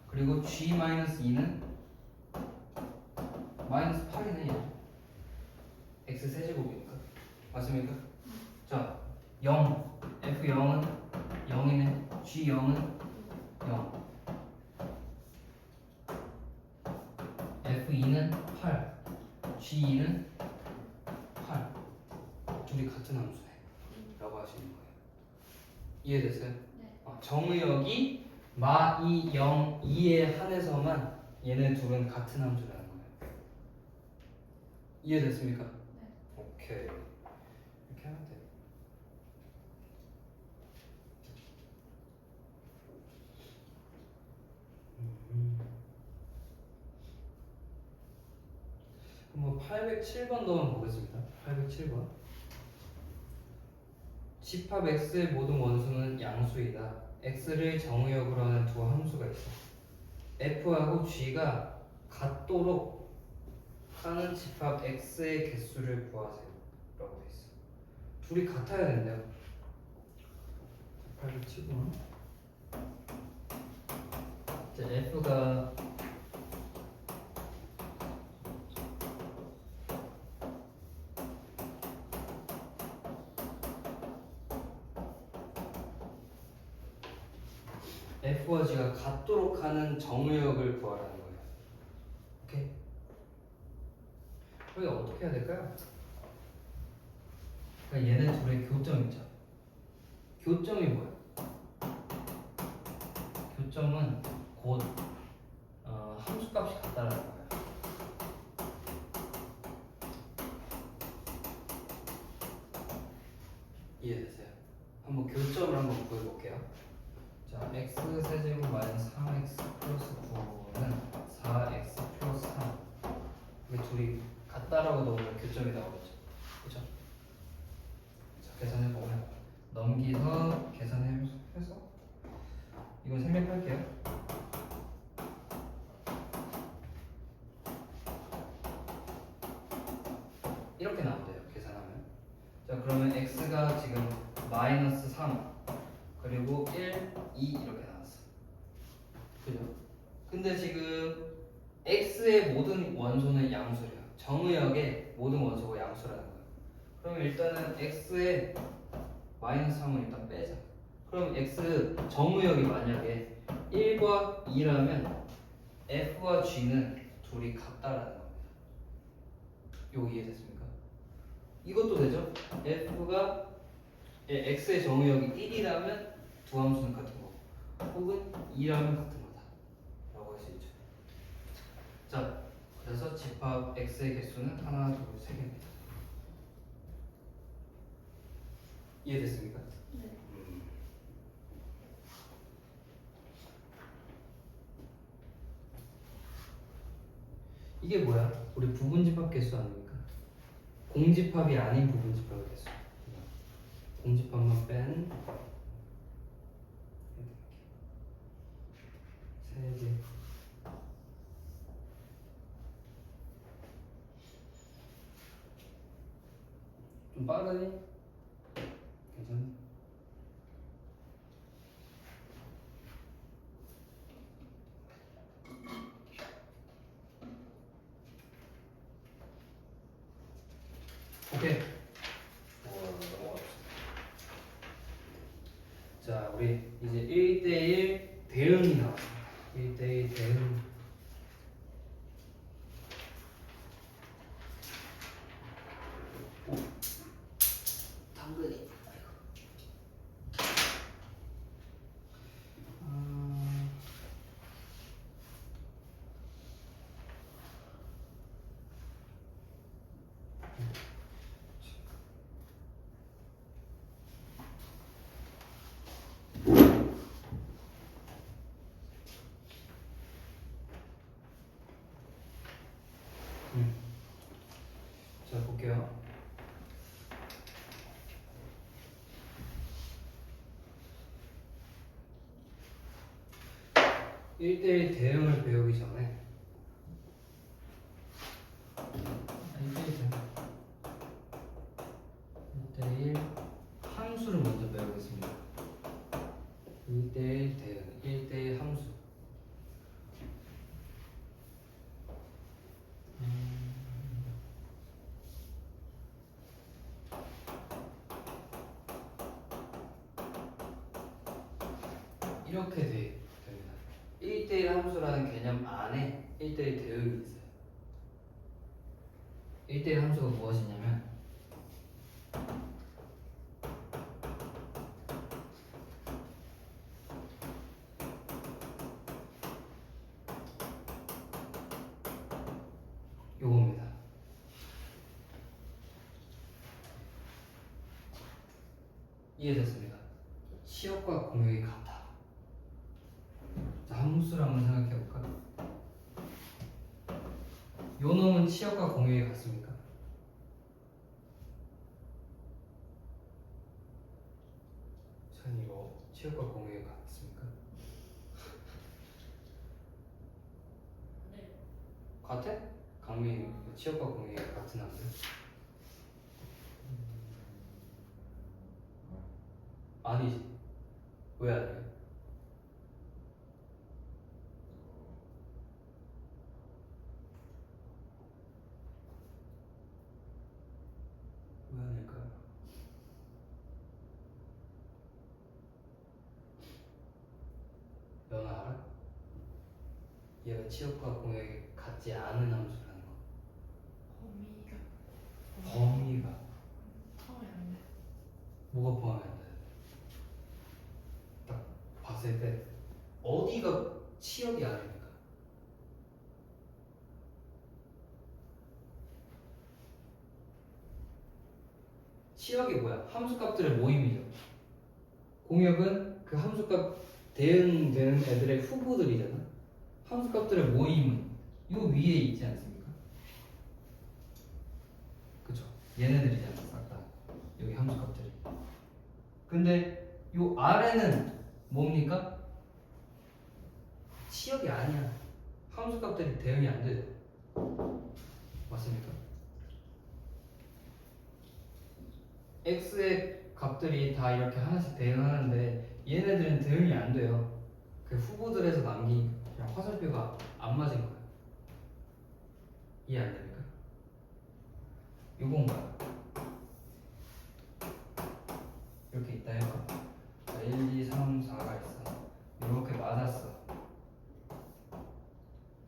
그리고 g 마이너스 2는 마이너스 8이네. 얘. x 세제곱이니까 맞습니까? 자, 0 f 0은 0이네. g 0은 0. f2는 8, g2는 8. 둘이 같은 함수네 라고 하시는 거예요. 이해됐어요? 네. 정의역이 마 2, 0, 2에 한해서만 얘네 둘은 같은 함수라는 거예요. 이해됐습니까? 네. 오케이. 이렇게 하면 돼. 그럼 807번도 한번 보겠습니다. 807번. 집합 x의 모든 원수는 양수이다. x를 정의역으로 하는 두 함수가 있어. f하고 g가 같도록 하는 집합 x의 개수를 구하세요. 라고 돼 있어. 둘이 같아야 된대요. 807번. 자, f가 f와 g가 같도록 하는 정의역을 구하라는 거예요. 오케이? 그게 어떻게 해야 될까요? 그러니까 얘네 둘의 교점 있죠. 교점이 뭐야? 교점은 곧 함수값이 같다라는 거예요. 이해됐어요? 한번 교점을 한번 구해볼게요. 자, x 세제곱 마이너스 3x 플러스 9는 4x 플러스 3. 이게 둘이 같다라고 넣으면 교점이 나오겠죠. 그죠? 자, 계산해보면 넘기서 계산해서 이건 생략할게요. 이렇게 나온대요. 계산하면. 자, 그러면 x가 지금 마이너스 3 그리고 1, 2 이렇게 나왔어. 그죠? 근데 지금 x의 모든 원소는 양수래요. 정의역의 모든 원소가 양수라는 거예요. 그럼 일단은 x의 마이너스 3을 일단 빼자. 그럼 x 정의역이 만약에 1과 2라면 f와 g는 둘이 같다라는 겁니다. 요 이해됐습니까? 이것도 되죠? f가 x의 정의역이 1이라면 두 함수는 같은 거고 혹은 2라면 같은 거다 라고 할 수 있죠. 자, 그래서 집합 x의 개수는 하나, 둘, 세 개입니다. 이해됐습니까? 네. 이게 뭐야? 우리 부분집합 개수 아닙니까? 공집합이 아닌 부분집합 개수. 공집합만 뺀 3개. 좀 빠르니? 괜찮니? 오케이. 자, 우리 이제 1대1 대응이 나왔습니다. 1대1 대응. 당근이. 자, 볼게요. 일대일 대응을 배우기 전에 1대1 함수를 먼저 배우겠습니다. 1대1 대응, 1대1 함수. 이렇게 됩니다. 1대1 함수라는 개념 안에 1대1 대응이 있어요. 1대1 함수가 무엇이냐면 요겁니다. 이해됐습니까? 치역과 공역이 같아. 자, 함수를 한번 생각해볼까? 요 놈은 치역과 공역이 같습니까? 전 이거 치역과 공역이 같습니까? 네. 같아? 강민이 치역과 공역이 같은 함수? 아니지. 왜 아니야? 왜 아닐까요? 연아 알아? 얘가 치역과 공역이 같지 않은 함수라는 거. 범위가 포함이 안 돼. 뭐가 포함이 안 돼? 딱 봤을 때 어디가 치역이 아닙니까? 치역이 뭐야? 함수값들의 모임이죠. 공역은 그 함수값 대응되는 애들의 후보들이잖아. 함수값들의 모임은 요 위에 있지 않습니까? 그쵸? 얘네들이잖아, 싹 다. 여기 함수값들이. 근데 요 아래는 뭡니까? 치역이 아니야. 함수값들이 대응이 안 되죠. 맞습니까? x의 값들이 다 이렇게 하나씩 대응하는데 얘네들은 대응이 안 돼요. 그 후보들에서 남긴 그냥 화살표가 안 맞은 거야. 이해 안 됩니까? 요건 뭐야? 이렇게 있다 해봐. 1, 2, 3, 4가 있어. 이렇게 맞았어.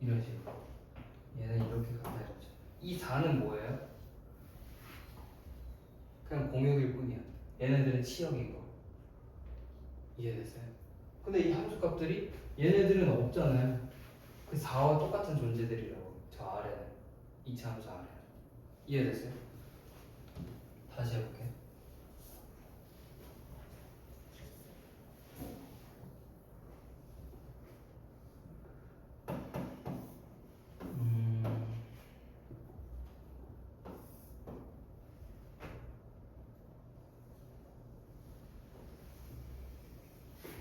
이런 식으로. 얘는 이렇게 갖다 해보자. 이 4는 뭐예요? 그냥 공역일 뿐이야. 얘네들은 치역인 거. 이해됐어요? 근데 이 함수값들이 얘네들은 없잖아요. 그 4와 똑같은 존재들이라고. 저 아래는. 이차 함수 아래는. 이해됐어요? 다시 해볼게.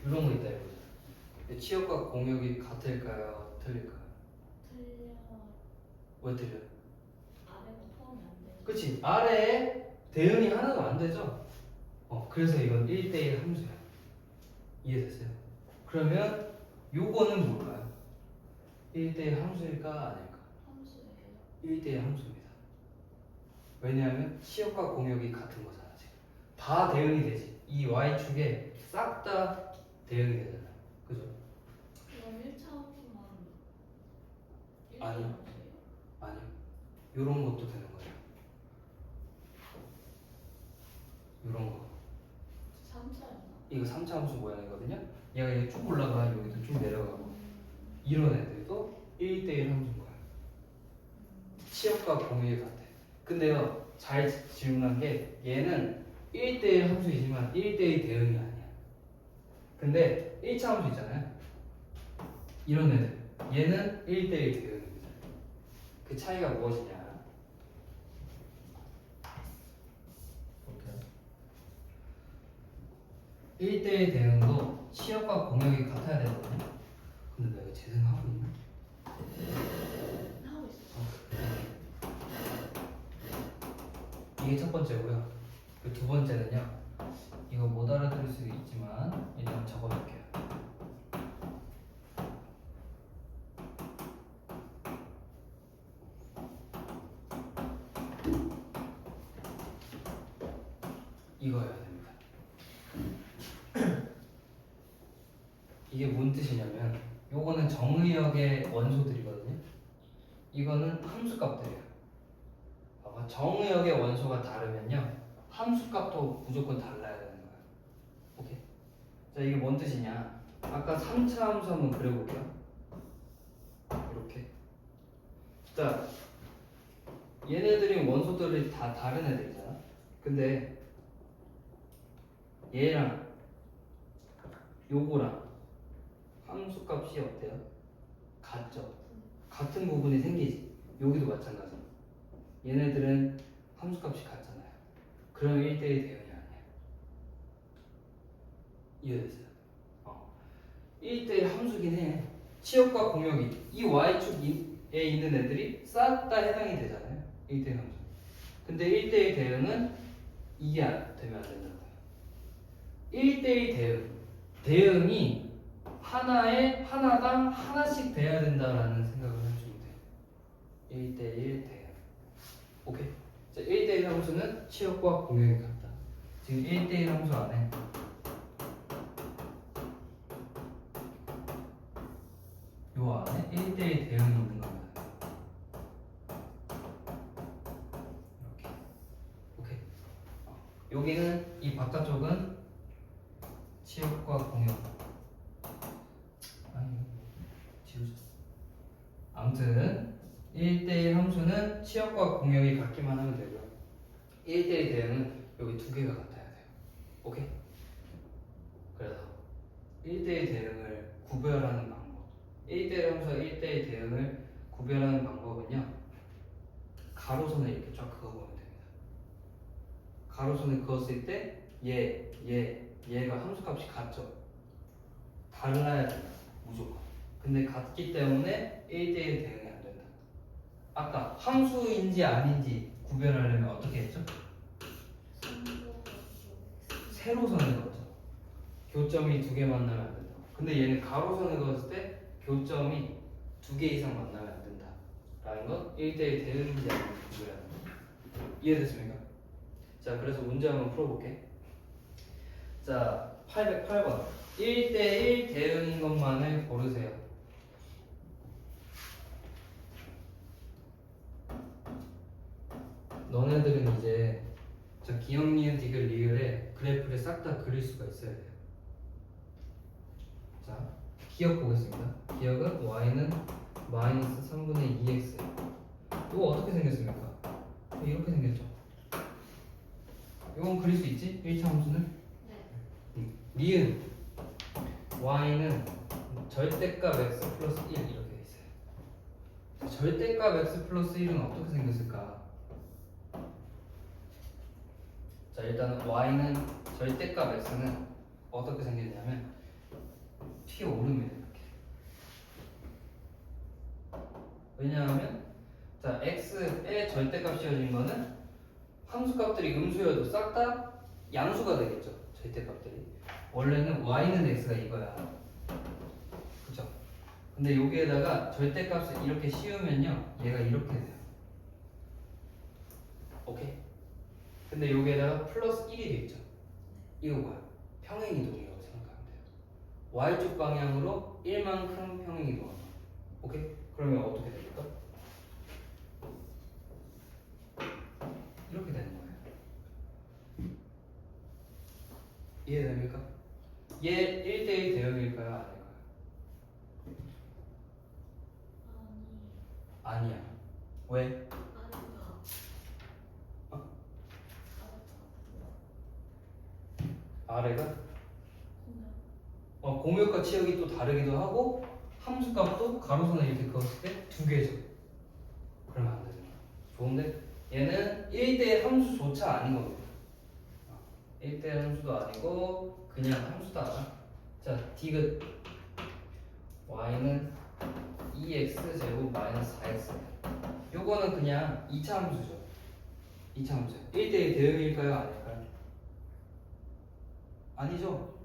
이런 거 있다 이거죠. 치역과 공역이 같을까요? 틀릴까요? 틀려. 왜 틀려? 아래가 포함이 안 돼. 그치? 아래에 대응이 하나도 안 되죠? 그래서 이건 1대1 함수야. 이해됐어요? 그러면 요거는 뭘까요? 1대1 함수일까 아닐까? 함수예요. 1대1 함수입니다. 왜냐하면 치역과 공역이 같은 거잖아 지금. 다 대응이 되지. 이 y축에 싹 다 대응이 되잖아. 그죠? 그럼 1차 함수만 1차 아니. 함수예요? 아니요. 요런 것도 되는 거예요. 요런 거. 3차였나? 이거 3차 함수 모양이거든요. 얘가 이렇게 쭉 올라가 여기도 쭉 내려가고 이런 애들도 1대1 함수인 거야. 치역과 공역이 같아. 근데요, 잘 질문한 게 얘는 1대1 함수이지만 1대1 대응이 아니야. 근데 1차 함수 있잖아요. 이런 애들. 얘는 1대1 대응입니다. 그 차이가 무엇이냐? 볼게요. 1대1 대응도 치역과 공역이 같아야 되거든요. 근데 내가 재생하고 있나? 하고 있어. 이게 첫 번째고요. 그 두 번째는요. 이거 못 알아들을 수도 있지만 일단 적어볼게요. 이거여야 됩니다. 이게 뭔 뜻이냐면 요거는 정의역의 원소들이거든요. 이거는 함수값들이에요. 봐봐, 정의역의 원소가 다르면요 함수값도 무조건 달라야 되는 거예요. 오케이? 자, 이게 뭔 뜻이냐? 아까 3차 함수 한번 그려볼게요. 이렇게. 자, 얘네들이 원소들이 다 다른 애들이잖아. 근데 얘랑 요거랑 함수값이 어때요? 같죠? 같은 부분이 생기지. 여기도 마찬가지. 얘네들은 함수값이 같잖아요. 그럼 1대1 대응이 아니야. 이해됐어요? 1대1 함수긴 해. 치역과 공역이 이 y축에 있는 애들이 싹 다 해당이 되잖아요. 1대1 함수. 근데 1대1 대응은 이게 되면 안 된다고요. 1대1 대응이 하나당 하나씩 돼야 된다라는 생각을 해주면 돼요. 1대1 대응. 오케이. 자, 1대1 함수는 치역과 공역이 같다. 지금 1대1 함수 안에 요 안에 1대1 대응이 있는 겁니다. 이렇게. 오케이. 여기는 이 바깥쪽은 치역과 공역. 아니, 지우자. 아무튼 1대1 함수는 치역과 공역이 같기만 하면 되고요. 1대1 대응은 여기 두 개가 같아야 돼요. 오케이? 그래서 1대1 대응을 구별하는 방법. 1대1 함수와 1대1 대응을 구별하는 방법은요. 가로선을 이렇게 쫙 그어보면 됩니다. 가로선을 그었을 때 얘가 함수값이 같죠? 달라야 된다. 무조건. 근데 같기 때문에 1대1 대응이 안 된다. 아까 함수인지 아닌지 구별하려면 어떻게 했죠? 세로선을 그었죠. 교점이 두 개 만나면 안 된다. 근데 얘는 가로선을 그었을 때 교점이 두 개 이상 만나면 안 된다. 라는 건 1대1 대응인지 아닌지 구별하는 거. 이해됐습니까? 자, 그래서 문제 한번 풀어볼게. 자, 808번. 1대1 대응인 것만을 고르세요. 너네들은 이제 자, 기억, 니은, 디귿, 리을에 그래프를 싹 다 그릴 수가 있어야 돼요. 자, 기억 보겠습니다. 기억은 y는 마이너스 3분의 2x. 이거 어떻게 생겼습니까? 이렇게 생겼죠. 이건 그릴 수 있지? 1차 함수는? 네. 니은 y는 절대값 x 플러스 1 이렇게 돼 있어요. 절대값 x 플러스 1은 어떻게 생겼을까? 자, 일단 y는 절대값 x는 어떻게 생겼냐면 튀어오릅니다. 이렇게. 왜냐하면 자 x의 절대값 씌워진 거는 함수값들이 음수여도 싹 다 양수가 되겠죠. 절대값들이. 원래는 y는 x가 이거야. 그죠? 근데 여기에다가 절대값을 이렇게 씌우면요 얘가 이렇게 돼요. 오케이? 근데 여기에다가 플러스 1이 되겠죠. 이거 뭐야? 평행이동이라고 생각하면 돼요. y축 방향으로 1만큼 평행이동하다. 오케이? 그러면 어떻게 됩니까? 이렇게 되는 거예요. 이해됩니까? 얘 1대1 대응일까요? 아닐까요? 아니야. 왜? 아닌가. 어? 아래가? 공역과 치역이 또 다르기도 하고 함수값도 가로선을 이렇게 그었을 때 두 개죠. 그러면 안 되는 거야. 좋은데 얘는 1대1 함수조차 아닌 겁니다. 1대1 함수도 아니고 그냥 함수다. 자, 디귿 y는 2x제곱 마이너스 4x. 요거는 그냥 2차 함수죠. 2차 함수. 1대1 대응일까요? 아닐까요? 아니죠.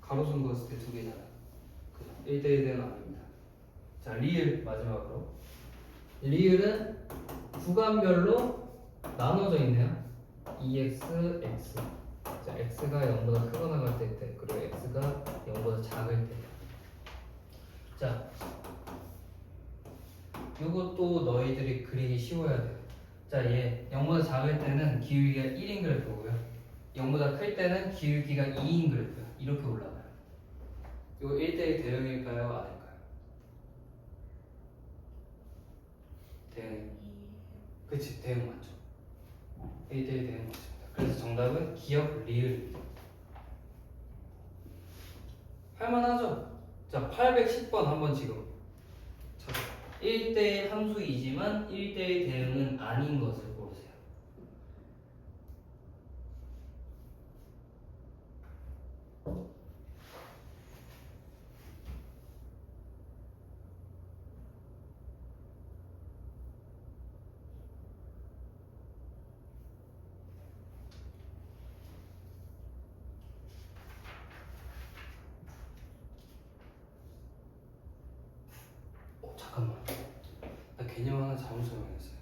가로선 그었을 때 두 개잖아요. 그죠? 1대1 대응 아닙니다. 자, 리을 마지막으로. 리을은 구간별로 나눠져 있네요. 2x, x. 자, x가 0보다 크거나 같을 때, 그리고 x가 0보다 작을 때. 자, 요것도 너희들이 그리기 쉬워야 돼요. 자, 얘 0보다 작을 때는 기울기가 1인 그래프고요. 0보다 클 때는 기울기가 2인 그래프야. 이렇게 올라가요. 이거 1대1 대응일까요? 아닐까요? 대응. 그치, 대응 맞죠. 1대1 대응 맞습니다. 그래서 정답은 기억 리을입니다. 할만하죠? 자, 810번 한번 지금 찾아. 1대1 함수이지만 1대1 대응은 아닌 것을 고르세요. 잠깐만. 나 개념 하나 잘못 설명했어요.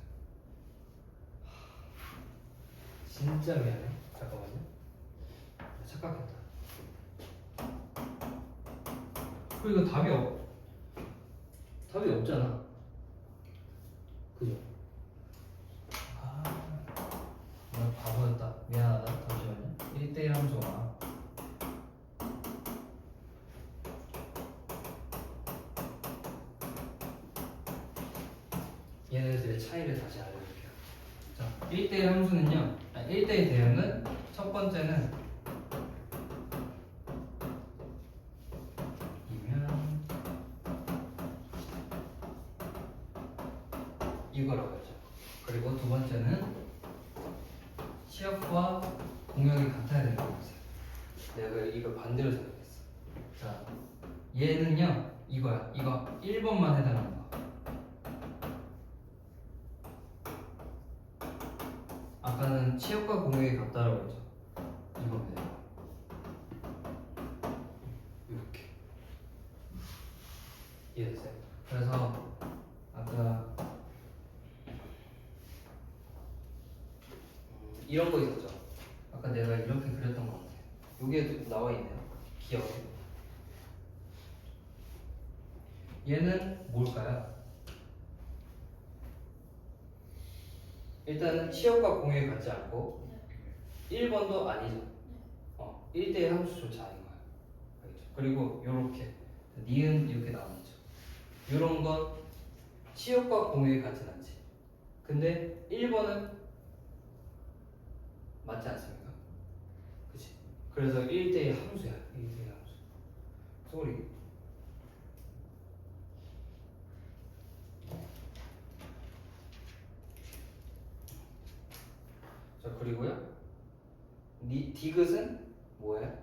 진짜 미안해. 잠깐만요. 나 착각했다. 그리고 답이 없잖아. 그죠? 아, 나 바보였다. 미안하다. 잠시만요. 1대1 함수가 얘네들의 차이를 다시 알려줄게요. 자, 1대1 함수는요, 1대1 대응은 첫 번째는 이면 이거라고 하죠. 그리고 두 번째는 시역과 공역이 같아야 되는 거죠. 내가 이걸 반대로 생각했어. 자, 얘는요, 이거야. 이거 1번만 해당하는 거. 아까는 치역과 공역이 같다라고 했죠. 이겁니다. 이렇게. 이해됐어요? 그래서 아까 이런 거 있었죠. 아까 내가 이렇게 그렸던 것 같아요. 여기에도 나와 있네요. 기억. 얘는 뭘까요? 일단은 치역과 공역이 같지 않고 1번도 아니죠. 1대1 함수조차 아닌 거예요. 알겠죠? 그리고 요렇게 니은 이렇게 나오죠. 요런 건 치역과 공역이 같진 않지. 근데 1번은 맞지 않습니까? 그치? 그래서 1대1 함수야. 1대1 함수. 소리. 자, 그리고요. 디귿은 뭐예요?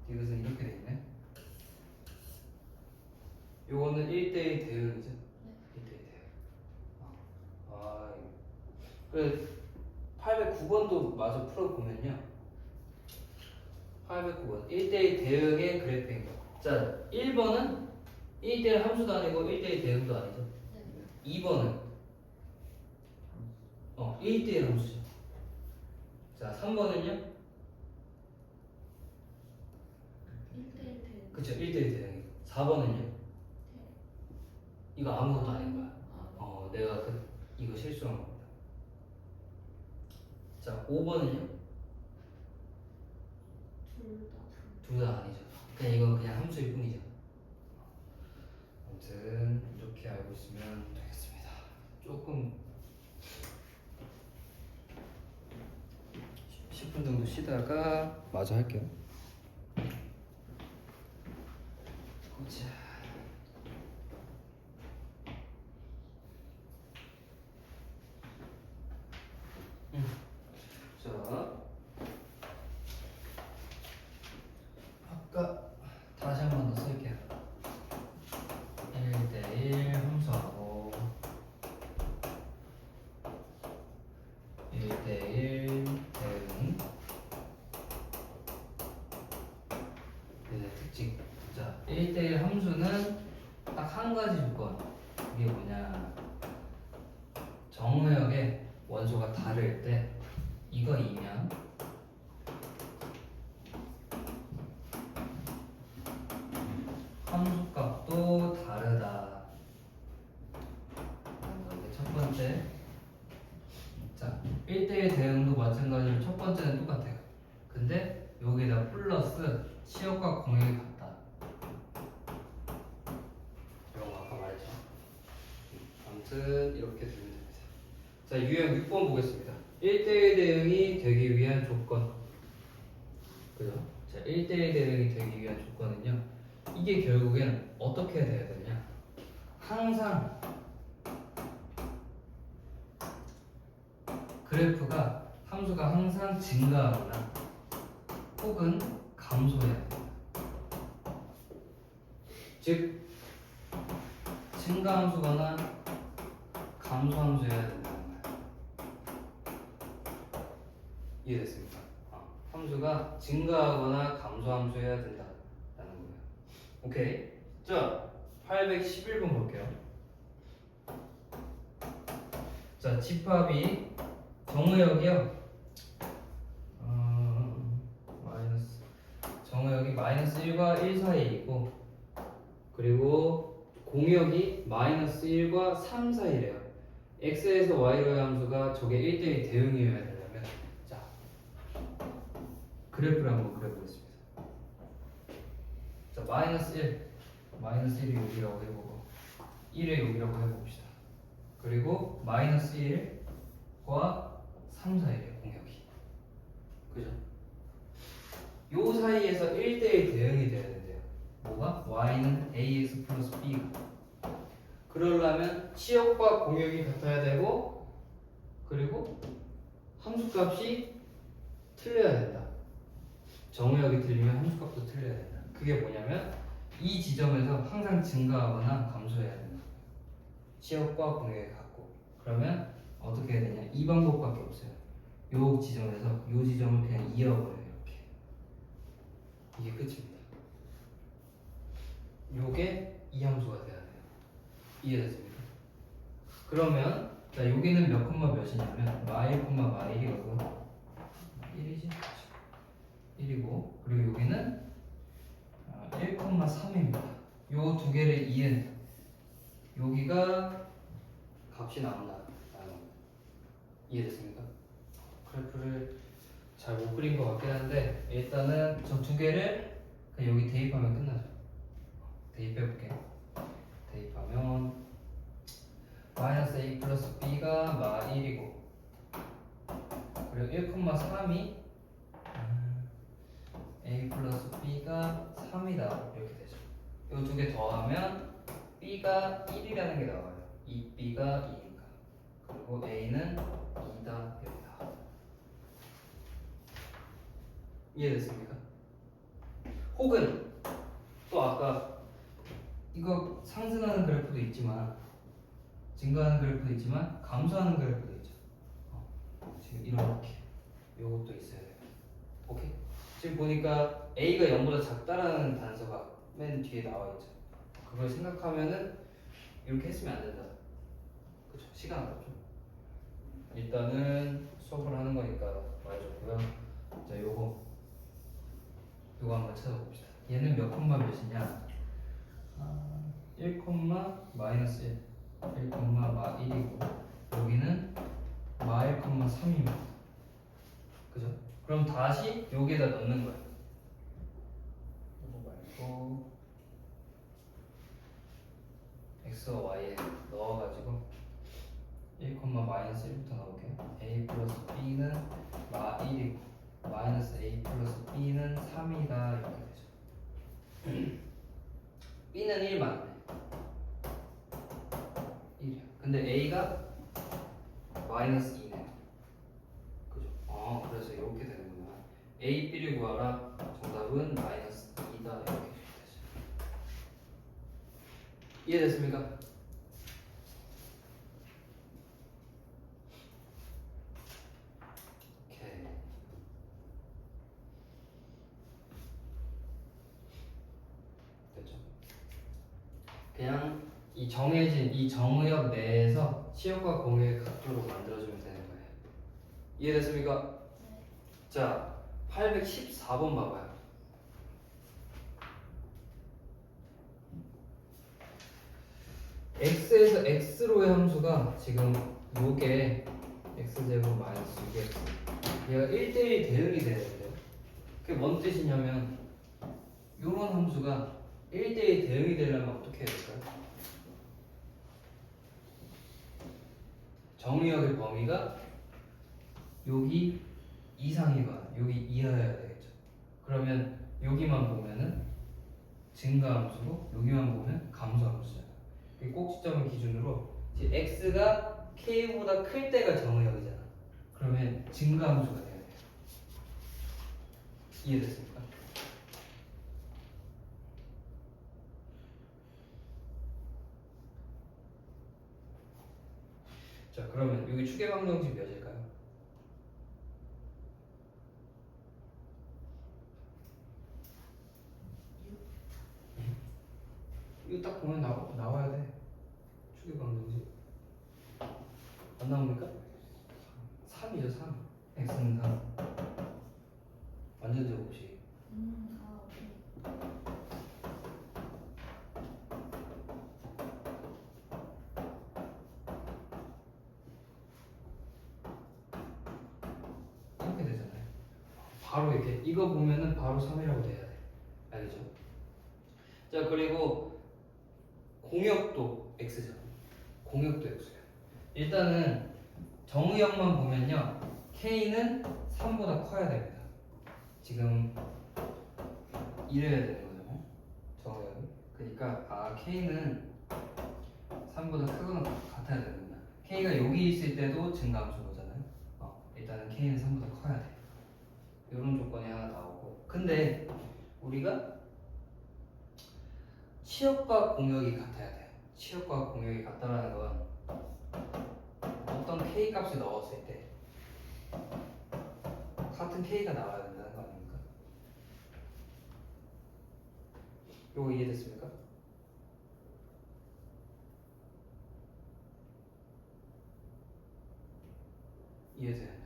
디귿은 이렇게 돼 있네. 요거는 1대1 대응이죠. 1대1 대응. 그래 809번도 마저 풀어보면요. 809번 1대1 대응의 그래프인 거. 자 1번은 1대1 함수도 아니고 1대1 대응도 아니죠. 2번은 1대1 함수죠. 자 3번은요. 1대1 대응. 그쵸 1대1 대응이고 4번은요. 이거 아무것도 아닌 거야. 내가 이거 실수한 겁니다. 자 5번은요. 둘 다 아니죠. 그냥 이건 그냥 함수일 뿐이죠. 아무튼 이렇게 알고 있으면 되겠습니다. 조금 10분 정도 쉬다가 마저 할게요. 자. 자, 아까 다시 한 번 더 쓸게요. 1대1 함수하고 1대1 대응 특징. 자, 1대1 함수는 딱 한 가지 조건. 이게 뭐냐? 정의역의 원소가 다를 때 이거이면 함수값도 다르다. 이게 첫 번째. 자, 1대1 대응도 마찬가지로 첫 번째는 똑같아요. 근데 여기다 플러스 치역과 공역이 같다. 이런 거 아까 말했죠. 아무튼 이렇게 되면 됩니다. 자, 유형 6번 보겠습니다. 1대1 대응이 되기 위한 조건. 그죠? 자, 1대1 대응이 되기 위한 조건은요. 이게 결국엔 어떻게 돼야 되냐? 항상 그래프가 함수가 항상 증가하거나 혹은 감소해야 됩니다. 즉 증가 함수거나 감소 함수여야 된다는 거예요. 이해됐습니까? 함수가 증가하거나 감소 함수여야 된다는 거예요. 오케이. 자, 811번 볼게요. 자, 집합이 정의역이요. 정의역이 마이너스 1과 1 사이에 있고, 그리고 공역이 마이너스 1과 3 사이래요. x에서 y로의 함수가 저게 1대1 대응이어야 되려면, 자, 그래프를 한번 그려보겠습니다. 자, 마이너스 1이 여기라고 해보고 1을 여기라고 해봅시다. 그리고 마이너스 1과 3 사이래요, 공역이. 그죠? 요 사이에서 1대1 대응이 돼야 된대요. 뭐가? y는 ax 플러스 b가. 그러려면 치역과 공역이 같아야 되고, 그리고 함수값이 틀려야 된다. 정의역이 틀리면 함수값도 틀려야 된다. 그게 뭐냐면 이 지점에서 항상 증가하거나 감소해야 된다. 치역과 공역이 같고. 그러면 어떻게 해야 되냐? 이 방법밖에 없어요. 요 지점에서 요 지점을 그냥 이어버려요. 이렇게. 이게 끝입니다. 요게 이 함수가 돼야 돼요. 이해됐습니까? 그러면 자 여기는 몇 콤마 몇이냐면 마1 콤마 마1이거든. 1이지? 1이고 그리고 여기는 1,3입니다. 요 두 개를 이은 여기가 값이 나온다는 겁니다. 이해됐습니까? 그래프를 잘 못 그린 것 같긴 한데 일단은 저 두 개를 그냥 여기 대입하면 끝나죠. 대입해볼게요. 대입하면 마이너스 a 플러스 b가 마 1이고 그리고 1,3이 a 플러스 b가 3이다 이렇게 되죠. 이 두 개 더하면 b가 1이라는 게 나와요. 2b가 2니까. 그리고 a는 2다 이렇게 나와요. 이해됐습니까? 혹은 또 아까 이거 상승하는 그래프도 있지만 증가하는 그래프도 있지만 감소하는 그래프도 있죠. 지금 이렇게 요것도 있어야 돼요. 오케이? 지금 보니까 A가 0보다 작다라는 단서가 맨 뒤에 나와 있죠. 그걸 생각하면은 이렇게 했으면 안 된다. 그쵸? 시간 아깝죠? 일단은 수업을 하는 거니까 말해줬고요. 자, 요거 한번 찾아봅시다. 얘는 몇 콤마 몇이냐? 1, 마이너스 1, 1,-1이고 여기는 -1,3입니다. 그죠? 그럼 다시 여기에다 넣는 거예요. 이거 말고 x와 y에 넣어가지고 1, -1부터 넣을게요. a 플러스 b는 -1이고 마이너스 a 플러스 b는 3이다 이렇게 되죠. b는 1 맞네. 1이야. 근데 a가 마이너스 2네. 그죠? 그래서 이렇게 되는구나. a, b를 구하라. 정답은 마이너스 2다 이렇게 되죠. 이해됐습니까? 오케이. 됐죠? 그냥 이 정해진 이 정의역 내에서 치역과 공유의 각도로 만들어주면 되는 거예요. 이해됐습니까? 네. 자, 814번 봐봐요. x에서 x로의 함수가 지금 요게 x제곱 마이너스 6x 얘가 1대1 대응이 되는데요. 그게 뭔 뜻이냐면 요런 함수가 1대1 대응이 되려면 어떻게 해야 될까요? 정의역의 범위가 여기 이상이거나 여기 이하여야 되겠죠. 그러면 여기만 보면은 증가함수고 여기만 보면 감소함수잖아요. 이 꼭지점을 기준으로 이제 x가 k보다 클 때가 정의역이잖아. 그러면 증가함수가 돼야 돼요. 이해됐습니까? 자, 그러면 여기 추계방정식 몇일까요? 이거 딱 보면 나와야 돼. 추계방정식 안 나옵니까? 3이죠 3. x는 3. 완전 제곱식. 오케이. 이렇게 되잖아요. 바로 이렇게 이거 보면은 바로 3이라고 돼야 돼. 알겠죠? 자, 그리고 공역도 x죠. 공역도 x예요. 일단은 정의역만 보면요, k는 3보다 커야 됩니다. 지금 이래야 되는 거잖아요. 정의역이. 그러니까 k는 3보다 크거나 같아야 되는구나. k가 여기 있을 때도 증가함수 거잖아요. 일단은 k는 3보다 커야 돼. 이런 조건이 하나 나오고. 근데 우리가 치역과 공역이 같아야 돼요. 치역과 공역이 같다라는 건 어떤 k 값을 넣었을 때 같은 k가 나와야 된다는 거 아닙니까? 이거 이해됐습니까? 이해돼야 돼.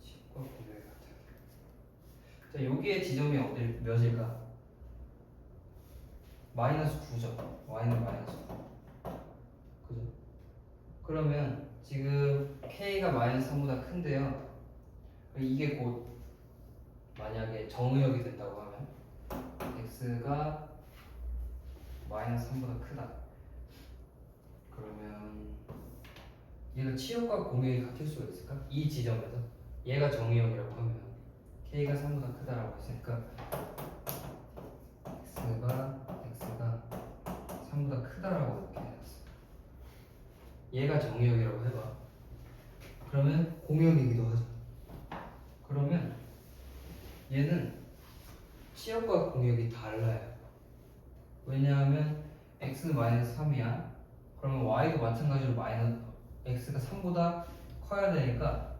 치역과 공역이 같아야 돼. 자, 여기에 지점이 어디 몇일까? 마이너스 9죠. y는 마이너스 9. 그죠? 그러면 지금 k가 마이너스 3보다 큰데요. 이게 곧 만약에 정의역이 된다고 하면 x가 마이너스 3보다 크다. 그러면 얘가 치역과 공역이 같을 수가 있을까? 이 지점에서 얘가 정의역이라고 하면 k가 3보다 크다라고 했으니까 x가 3보다 크다라고 이렇게 해놨어. 얘가 정의역이라고 해봐. 그러면 공역이기도 하죠. 공역이 달라요. 왜냐하면 x는 마이너스 3이야. 그러면 y도 마찬가지로 x가 3보다 커야 되니까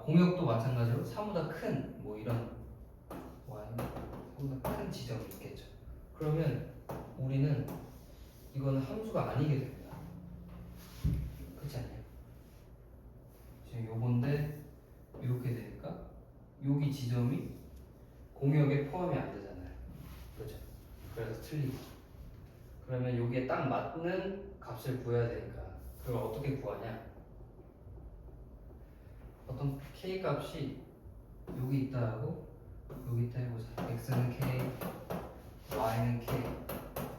공역도 마찬가지로 3보다 큰 뭐 이런 y는 3보다 큰 지점이 있겠죠. 그러면 우리는 이거는 함수가 아니게 됩니다. 그렇지 않나요? 지금 요건데 이렇게 되니까 여기 지점이 공역에 포함이 안 되잖아요. 그렇죠? 그래서 틀리고. 그러면 여기에 딱 맞는 값을 구해야 되니까 그걸 어떻게 구하냐? 어떤 k 값이 여기 있다 하고 여기 있다 해보자. x는 k, y는 k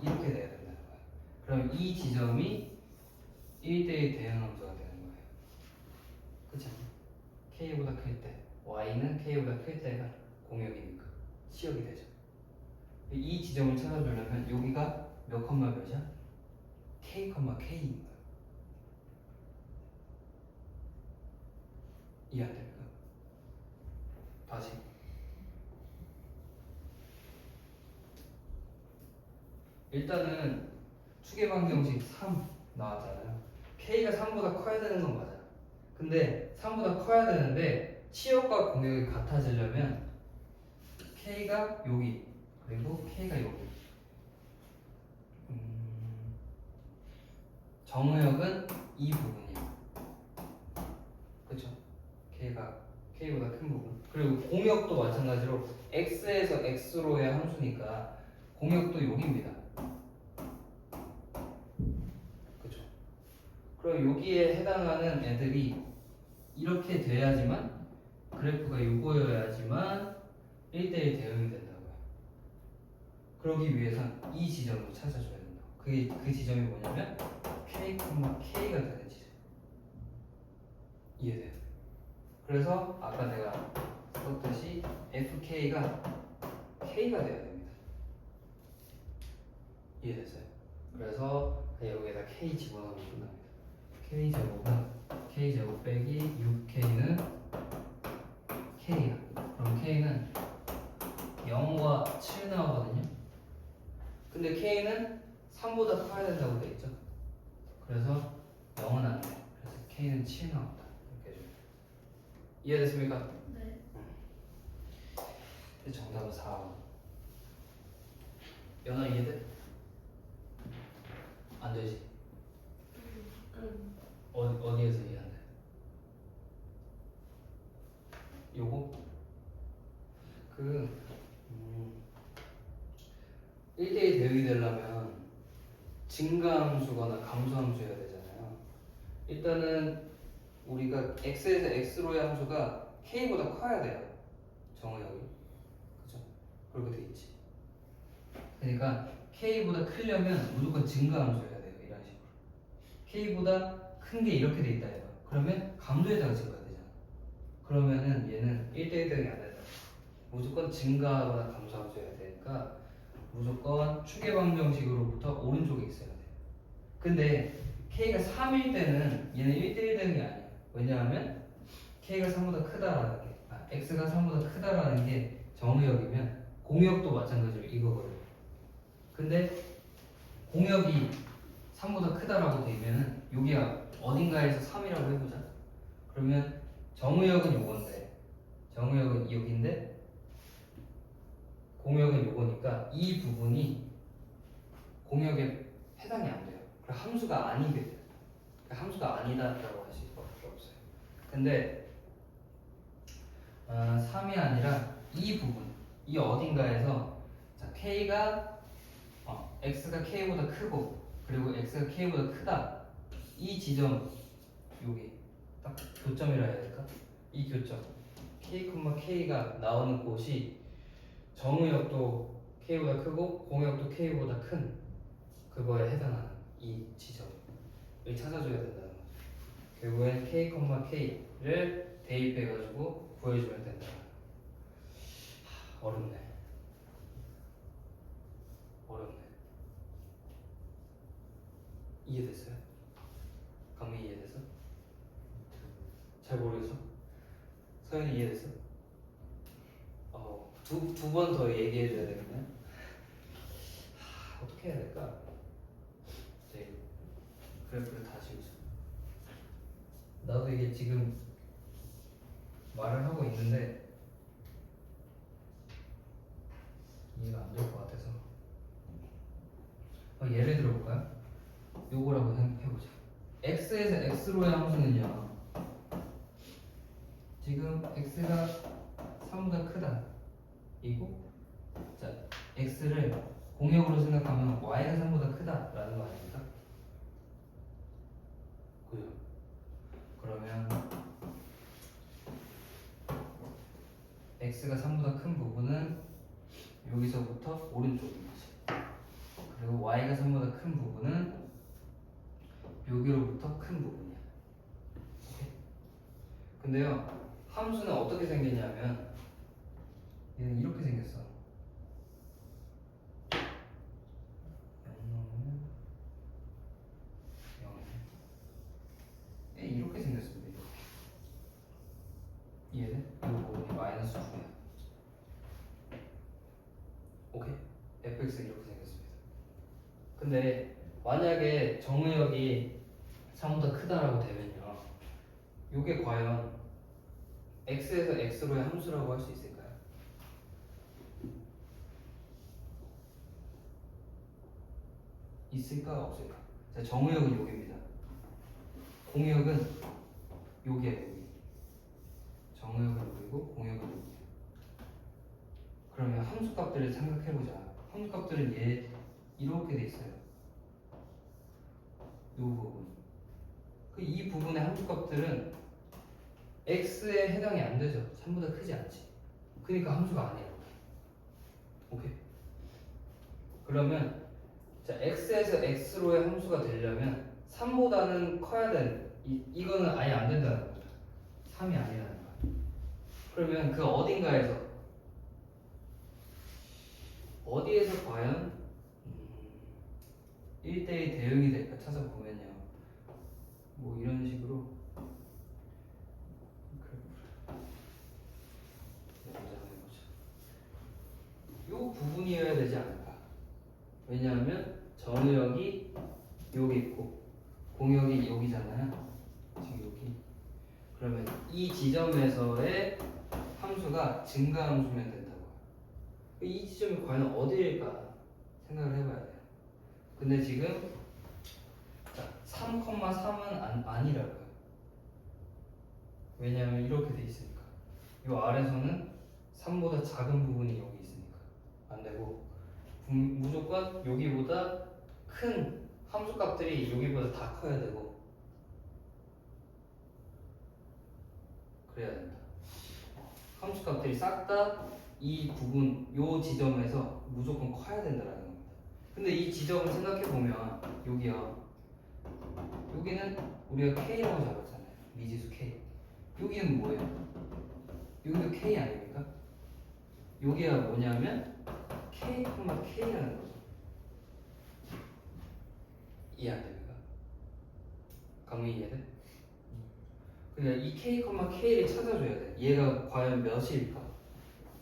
이렇게 돼야 된다는 거예요. 그럼 이 지점이 1대1 대응 함수가 되는 거예요. 그치? k보다 클 때, y는 k보다 클 때가 공역이니까 치역이 되죠. 이 지점을 찾아주려면 여기가 몇 컴마 몇이야? k, k인 거야. 이해 안 됩니까? 다시. 일단은 추계방정식 3 나왔잖아요. k가 3보다 커야 되는 건 맞아. 근데 3보다 커야 되는데 치역과 공역이 같아지려면 k가 여기 그리고 k가 여기. 정의역은 이 부분이야. 그쵸? k가 k보다 큰 부분. 그리고 공역도 마찬가지로 x에서 x로의 함수니까 공역도 여기입니다. 그쵸? 그럼 여기에 해당하는 애들이 이렇게 돼야지만 그래프가 요거여야지만 1대1 대응이 된다고요. 그러기 위해선 이 지점을 찾아줘야 된다고. 그 지점이 뭐냐면 k, k가 되는 지점. 이해돼요? 그래서 아까 내가 썼듯이 fk가 k가 돼야 됩니다. 이해됐어요? 그래서 여기에다 k 집어넣으면 끝납니다. k제곱은 k제곱 빼기 6k는 k야. 그럼 k는 0과 7 나오거든요. 근데 k는 3보다 커야 된다고 돼 있죠. 그래서 0은 안 돼. 그래서 k는 7 나온다. 이렇게 해줘요. 이해됐습니까? 네. 정답은 4번. 연아 이해돼? 안 되지? 어디에서 이해 안 돼? 요거? 1대1 대응이 되려면 증가함수거나 감소함수여야 되잖아요. 일단은 우리가 x에서 x로의 함수가 k보다 커야 돼요. 정의역이. 그죠? 그렇게 돼 있지. 그러니까 k보다 크려면 무조건 증가함수여야 돼요. 이런 식으로. k보다 큰 게 이렇게 돼 있다 해요. 그러면 감도에다가 증가되잖아. 그러면은 얘는 1대1 대응이 안 된다. 무조건 증가하거나 감소함수여야 되니까 무조건 추계방정식으로부터 오른쪽에 있어야 돼. 근데 k가 3일 때는 얘는 1대1 대응이 아니야. 왜냐하면 k가 3보다 크다라는 게 x가 3보다 크다라는 게 정의역이면 공역도 마찬가지로 이거거든. 근데 공역이 3보다 크다라고 되면 여기가 어딘가에서 3이라고 해보자. 그러면 정의역은 요건데 정의역은 여기인데 공역은 요거니까 이 부분이 공역에 해당이 안 돼요. 그럼 함수가 아니게 돼요. 함수가 아니다라고 하실 수밖에 없어요. 근데 3이 아니라 이 부분, 이 어딘가에서 자, k가 x가 k보다 크고 그리고 x가 k보다 크다. 이 지점 여기 딱 교점이라 해야 될까? 이 교점 k, k가 나오는 곳이 정의역도 k보다 크고 공역도 k보다 큰 그거에 해당하는 이 지점을 찾아줘야 된다는 거죠. 결국엔 k, k를 대입해가지고 구해주면 된다. 어렵네. 이해됐어요? 강민 이해됐어? 잘 모르겠어? 서현이 이해됐어? 두 번 더 얘기해 줘야 되겠네. 어떻게 해야 될까? 네. 그래프를 다시 보자. 나도 이게 지금 말을 하고 있는데 이해가 안 될 것 같아서 예를 들어볼까요? 요거라고 생각해보자. x에서 x로의 함수는요, 지금 x가 3보다 크다 이고, 자 x를 공역으로 생각하면 y가 3보다 크다라는 거 아닙니까? 그죠? 그러면 x가 3보다 큰 부분은 여기서부터 오른쪽인 거지. 그리고 y가 3보다 큰 부분은 여기로부터 큰 부분이야. 오케이? 근데요, 함수는 어떻게 생겼냐면 얘는 이렇게 생겼어. 0 얘 이렇게 생겼습니다. 이렇게. 얘는 이 부분이 마이너스 2야. 오케이? fx 이렇게 생겼습니다. 근데 만약에 정의역이 3보다 크다라고 되면요, 이게 과연 x에서 x로의 함수라고 할 수 있을까요? 있을까 없을까? 자, 정의역은 여기입니다. 공역은 여기야, 여기. 정의역은 여기고 공역은 여기. 그러면 함수값들을 생각해보자. 함수값들은 얘 이렇게 돼 있어요. 이 부분. 이 부분의 함수값들은 x에 해당이 안 되죠. 3보다 크지 않지. 그러니까 함수가 아니야. 오케이. 그러면 자, x에서 x로의 함수가 되려면 3보다는 커야 되는, 이거는 아예 안 된다는 겁니다. 3이 아니라는 거야. 그러면 그 어디에서 과연 1대1 대응이 될까 찾아보면요, 뭐 이런 식으로 이 부분이어야 되지 않을까. 왜냐하면 정의역이 여기 있고 공역이 여기잖아요. 지금 여기. 그러면 이 지점에서의 함수가 증가함수면 된다고. 이 지점이 과연 어디일까 생각을 해봐야 돼요. 근데 지금 3,3은 아니라고요. 왜냐하면 이렇게 돼 있으니까. 이 아래서는 3보다 작은 부분이 여기 있으니까 안 되고, 무조건 여기보다 큰 함수값들이 여기보다 다 커야 되고 그래야 된다. 함수값들이 싹 다 이 부분, 요 지점에서 무조건 커야 된다는 겁니다. 근데 이 지점을 생각해 보면 여기요, 여기는 우리가 K라고 잡았잖아요. 미지수 K. 여기는 뭐예요? 여기도 K 아닙니까? 여기가 뭐냐면 K, K라는 거죠. 이해 안 됩니까? 강민 이해돼? 그러니까 이 K, K를 찾아줘야 돼. 얘가 과연 몇일까?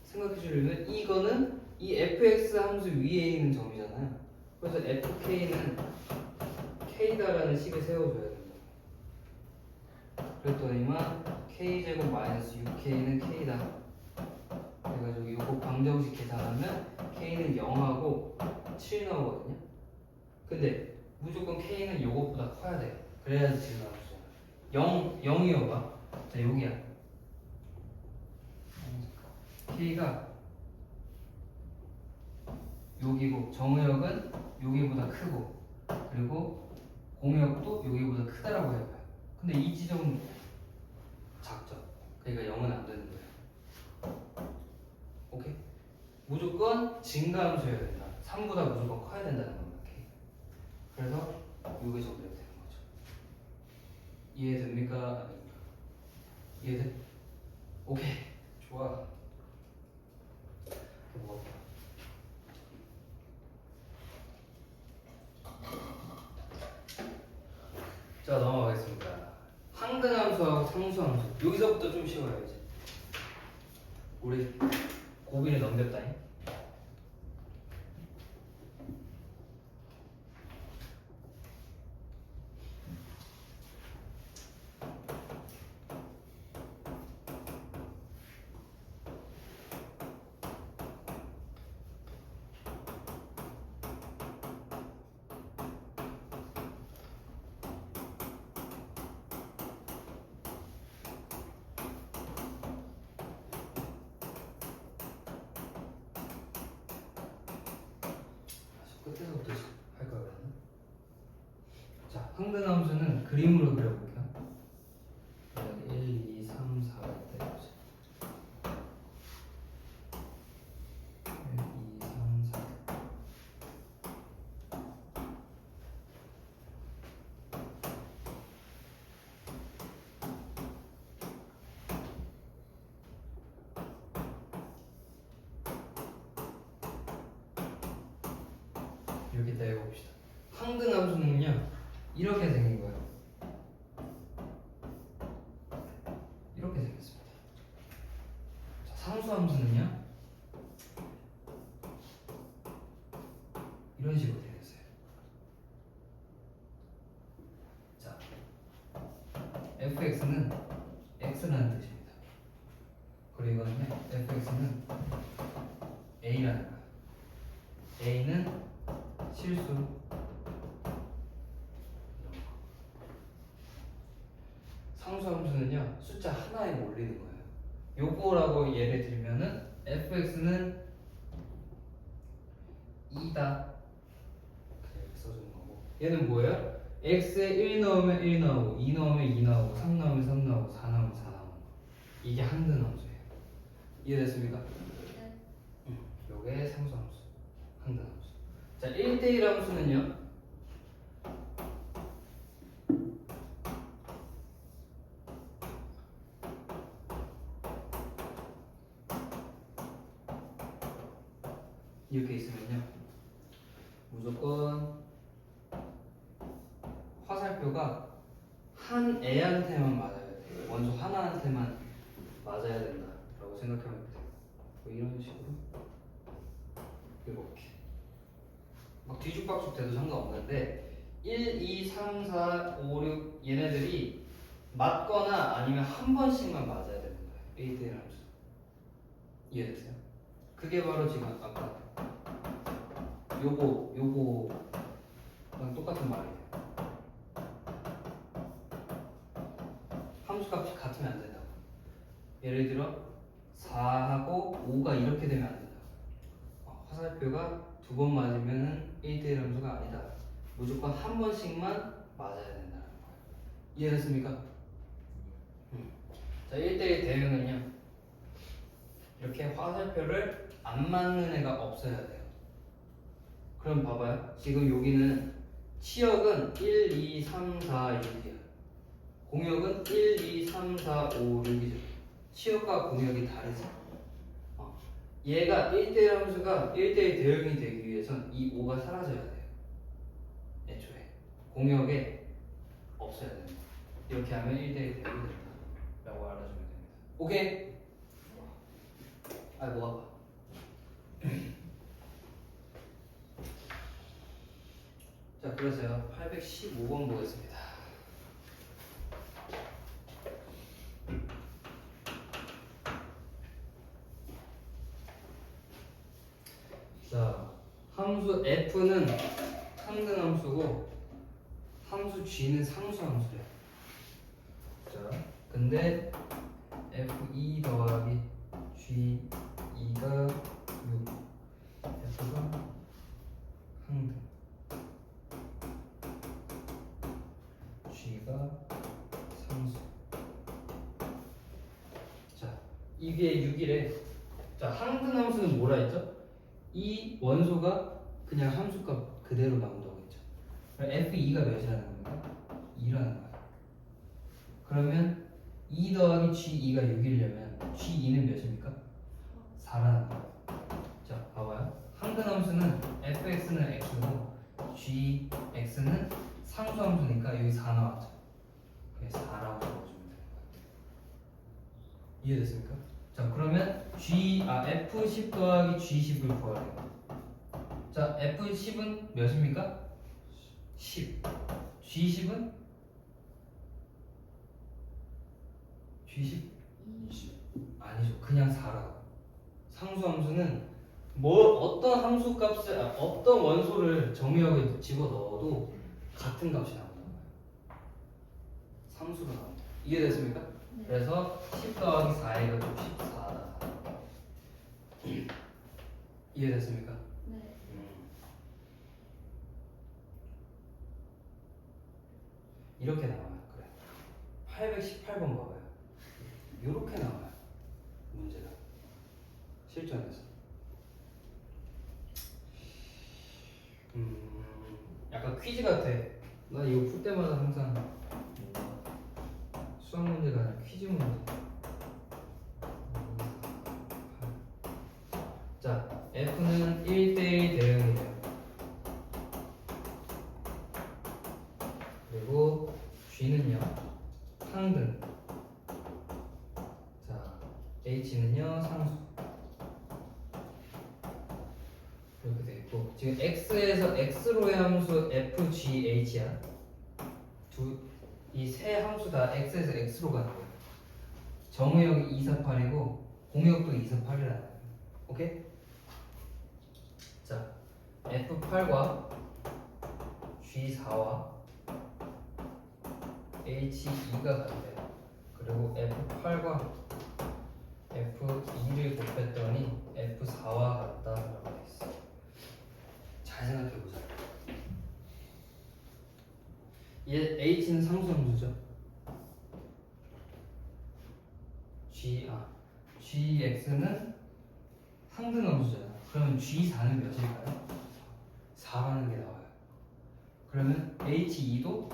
생각해 주려면 이거는 이 fx 함수 위에 있는 점이잖아요. 그래서 fk는 k다라는 식을 세워줘야 된다. 그랬더니만 k제곱 마이너스 6k는 k다. 그래가지고 이거 방정식 계산하면 k는 0하고 7 나오거든요. 근데 무조건 k는 이것보다 커야 돼. 그래야지 지금 나오죠. 0이어봐. 자, 여기야. k가 여기고 정의역은 여기보다 크고, 그리고 공역도 여기보다 크다라고 해봐요. 근데 이 지점은 작죠. 그러니까 0은 안 되는 거예요. 오케이? 무조건 증가함수여야 된다. 3보다 무조건 커야 된다는 겁니다. K. 그래서 이게 정답이 되는 거죠. 이해됩니까? 안 됩니까? 이해돼? 오케이. 좋아. 자, 넘어가겠습니다. 항등함수하고 상수함수. 여기서부터 좀 쉬워요. 이제 우리 고비를 넘겼다니. 끝에서부터 할까 그랬나? 자, 항등함수는 그림으로 그려볼게요. 1, 2, 3, 4 이때 1, 2, 3, 4 이렇게 대해봅시다. 항등함수는요 이렇게 생긴 거예요. 이렇게 생겼습니다. 자, 상수함수는요 이런 식으로 생겼어요. 자, fx는 x라는 뜻입니다. 그리고 이거는요 fx는 a라는 거예요. a는 실수. 상수함수는요 숫자 하나에 몰리는 거예요. 요거라고 예를 들면은 fx는 2다 이렇게 써주는 거고, 얘는 뭐예요? x에 1 넣으면 1 나오고 2 넣으면 2 나오고 3 넣으면 3 나오고 4 넣으면 4 나오는 거. 이게 항등함수예요. 이해됐습니까? 네. 요게 상수함수, 항등함수. 자, 1대1 함수는요 이렇게 있으면요 무조건 화살표가 한 애한테만 맞아야 돼요. 원소 하나한테만 맞아야 된다라고 생각하면 돼요. 뭐 이런 식으로 이렇게 막 뒤죽박죽 돼도 상관없는데 1, 2, 3, 4, 5, 6 얘네들이 맞거나 아니면 한 번씩만 맞아야 되는 거예요. A1 함수. 이해됐어요? 그게 바로 지금 아까 요거랑 똑같은 말이에요. 함수값이 같으면 안 된다고. 예를 들어 4하고 5가 이렇게 되면 안 된다고. 화살표가 두 번 맞으면 1대1 함수가 아니다. 무조건 한 번씩만 맞아야 된다는 거예요. 이해됐습니까? 자, 1대1 대응은요 이렇게 화살표를 안 맞는 애가 없어야 돼요. 그럼 봐봐요. 지금 여기는 치역은 1, 2, 3, 4, 6이야. 공역은 1, 2, 3, 4, 5, 6이죠. 치역과 공역이 다르죠. 얘가 1대1 함수가 1대1 대응이 되기 위해선 이 5가 사라져야 돼요. 애초에 공역에 없어야 됩니다. 이렇게 하면 1대1 대응이 된다 라고 알아주면 됩니다. 오케이? 아, 뭐 아파. 자, 그래서요 815번 보겠습니다. 자, 함수 f는 상등함수고 함수 g는 상수함수래요. 자, 근데 f2 더하기 g2가 6, f가 항등, g가 상수. 자, 이게 6이래. 자, 항등함수는 뭐라 했죠? 이 원소가 그냥 함수값 그대로 나온다고 했죠. f2가 몇이라는 겁니까? 2라는 거야. 그러면 2 더하기 g2가 6이려면 g2는 몇입니까? 4라는 거야. 자, 봐봐요. 항등함수는 fx는 x고 gx는 상수함수니까 여기 4 나왔죠. 그래서 4라고 적어주면 되는 거야. 이해됐습니까? 자 그러면 F10 더하기 G10을 구하래요. 자 F10은 몇입니까? 10. G10은? G10? 20. 아니죠. 그냥 4라고. 상수함수는 뭐 어떤 함수 값을 어떤 원소를 정의역에 집어넣어도 같은 값이 나온다는 거예요. 상수로 나온다. 이해됐습니까? 네. 그래서 10 더하기 4가 좀 14다. 이해됐습니까? 네. 이렇게 나와요. 그래. 818번 봐봐요. 이렇게 나와요. 문제가 실전에서. 약간 퀴즈 같아. 나 이거 풀 때마다 항상 수학 문제가 아니라 퀴즈 문제. 자, F는 1대1 대응이래요. 그리고 G는요, 상등. 자, H는요, 상수. 이렇게 돼 있고, 지금 X에서 X로의 함수 FGH야. 이 세 함수 다 X에서 X로 가는 거야. 정의역이 248이고, 공역도 248이라는 거야. 오케이? 자, F8과 G4와 H2가 같아요. 그리고 F8과 F2를 곱했더니 F4와 같다라고 돼 있어. 잘 생각해보자. 얘 H는 상수함수죠. GX는 상등함수잖아. 그러면 G4는 몇일까요? 4라는 게 나와요. 그러면 H2도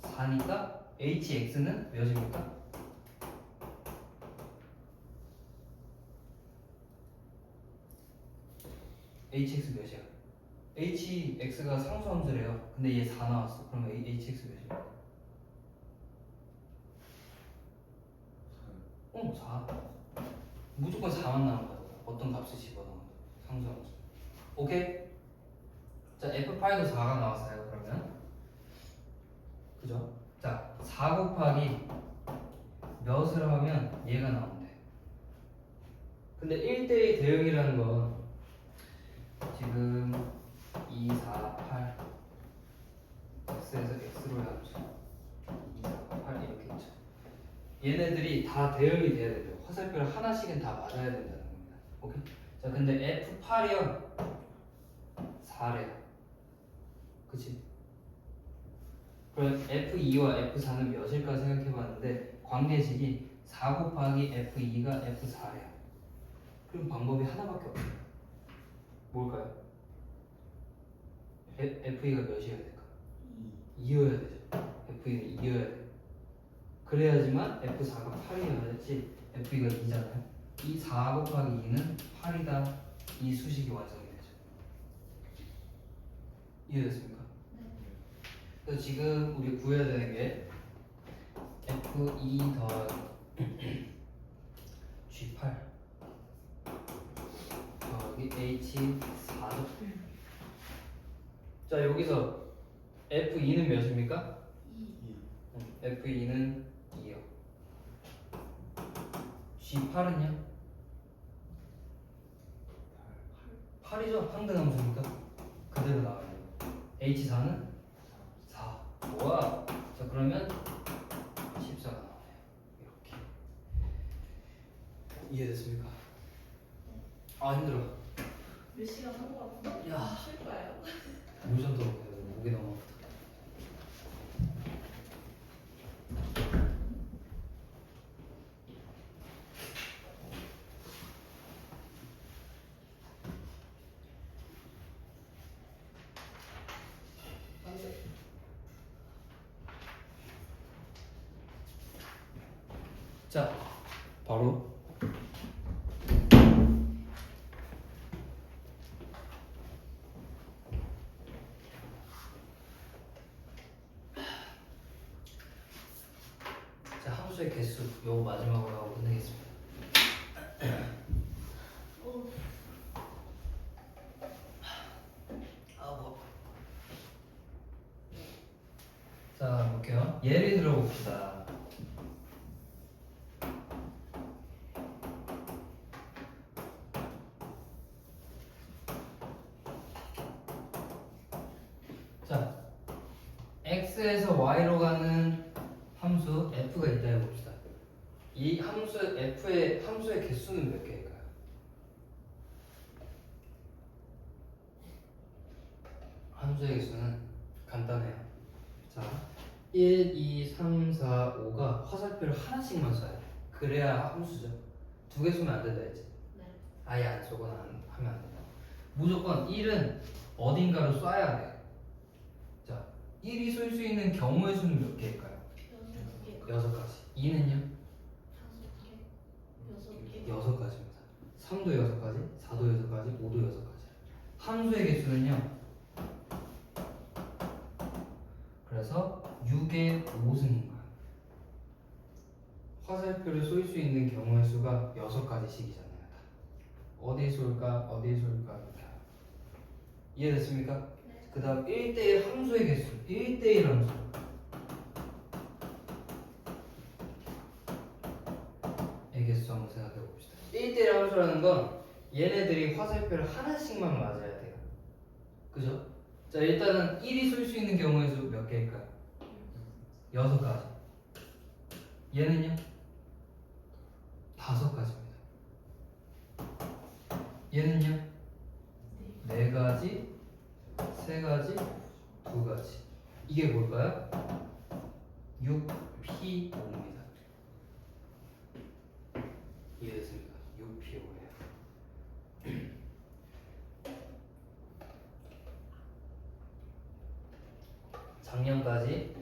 4니까 HX는 몇입니까? HX 몇이야? HX가 상수함수래요. 근데 얘 4 나왔어. 그러면 HX 몇이야? 4. 무조건 4만 나온 거야. 어떤 값을 집어넣어도 상수함수. 오케이? 자, F8도 4가 나왔어요. 그러면 그죠? 자, 4 곱하기 몇을 하면 얘가 나온대. 근데 1대1 대응이라는 건 지금 2, 4, 8 X에서 X로 함수 2, 4, 8 이렇게 있죠. 얘네들이 다 대응이 돼야 돼요. 화살표를 하나씩은 다 맞아야 된다는 겁니다. 오케이? 자, 근데 F8이요 4래요. 그치? 그럼 F2와 F4는 몇일까 생각해봤는데 관계식이 4 곱하기 F2가 F4래요. 그럼 방법이 하나밖에 없어요. 뭘까요? F2가 몇이어야 될까? 2여야 되죠. F2는 2여야 돼. 그래야지만 F4가 8이어야지 F2가 2잖아요. 이 4 곱하기 2는 8이다. 이 수식이 완성이 되죠. 이해됐습니까? 그래서 지금 우리 구해야 되는 게 F2 더하기 G8 더하기 H4죠. 자, 여기서 F2는 몇입니까? 2. F2는 2요. G8은요? 8이죠. 상등함수니까 그대로 나와요. H4는 4. 좋아. 자, 그러면 14가 나오네요. 이렇게. 이해됐습니까? 아, 힘들어. 몇 시간 한 거 같은데? 야. 쉴 거예요? 요즘도 목이 너무 아프다. 자, 바로 자, 함수의 개수 요거 마지막으로 하고 끝내겠습니다. 오. 자, 볼게요. 예를 들어 봅시다. 자, x에서 y로 가는 함수 f가 있다 해봅시다. 이 함수 함수의 개수는 몇 개일까요? 함수의 개수는 간단해요. 자, 1, 2, 3, 4, 5가 화살표를 하나씩만 쏴야 돼. 그래야 함수죠. 두 개 쏘면 안 된다 했지. 네. 아예 안 쏘거나 하면 안 된다. 무조건 1은 어딘가로 쏴야 돼. 자, 1이 쏠 수 있는 경우의 수는 몇 개일까요? 6개. 6가지. 2는요? 5개. 6개. 6가지입니다. 3도 6가지, 4도 6가지, 5도 6가지. 함수의 개수는요. 그래서 6의 5승인 거야. 화살표를 쏠 수 있는 경우의 수가 6가지씩이잖아요. 어디 쏠까? 어디 쏠까? 이렇게. 이해됐습니까? 네. 그 다음 1대1 함수의 개수. 1대1 함수. 의 개수 한번 생각해 봅시다. 1대1 함수라는 건 얘네들이 화살표를 하나씩만 맞아야 돼요. 그죠? 자, 일단은 1이 쏠 수 있는 경우의 수 몇 개일까요? 6가지. 얘는요? 5가지입니다. 얘는요? 4가지, 3가지, 2가지. 이게 뭘까요? 6P5입니다. 이해됐습니까? 6P5예요. 작년까지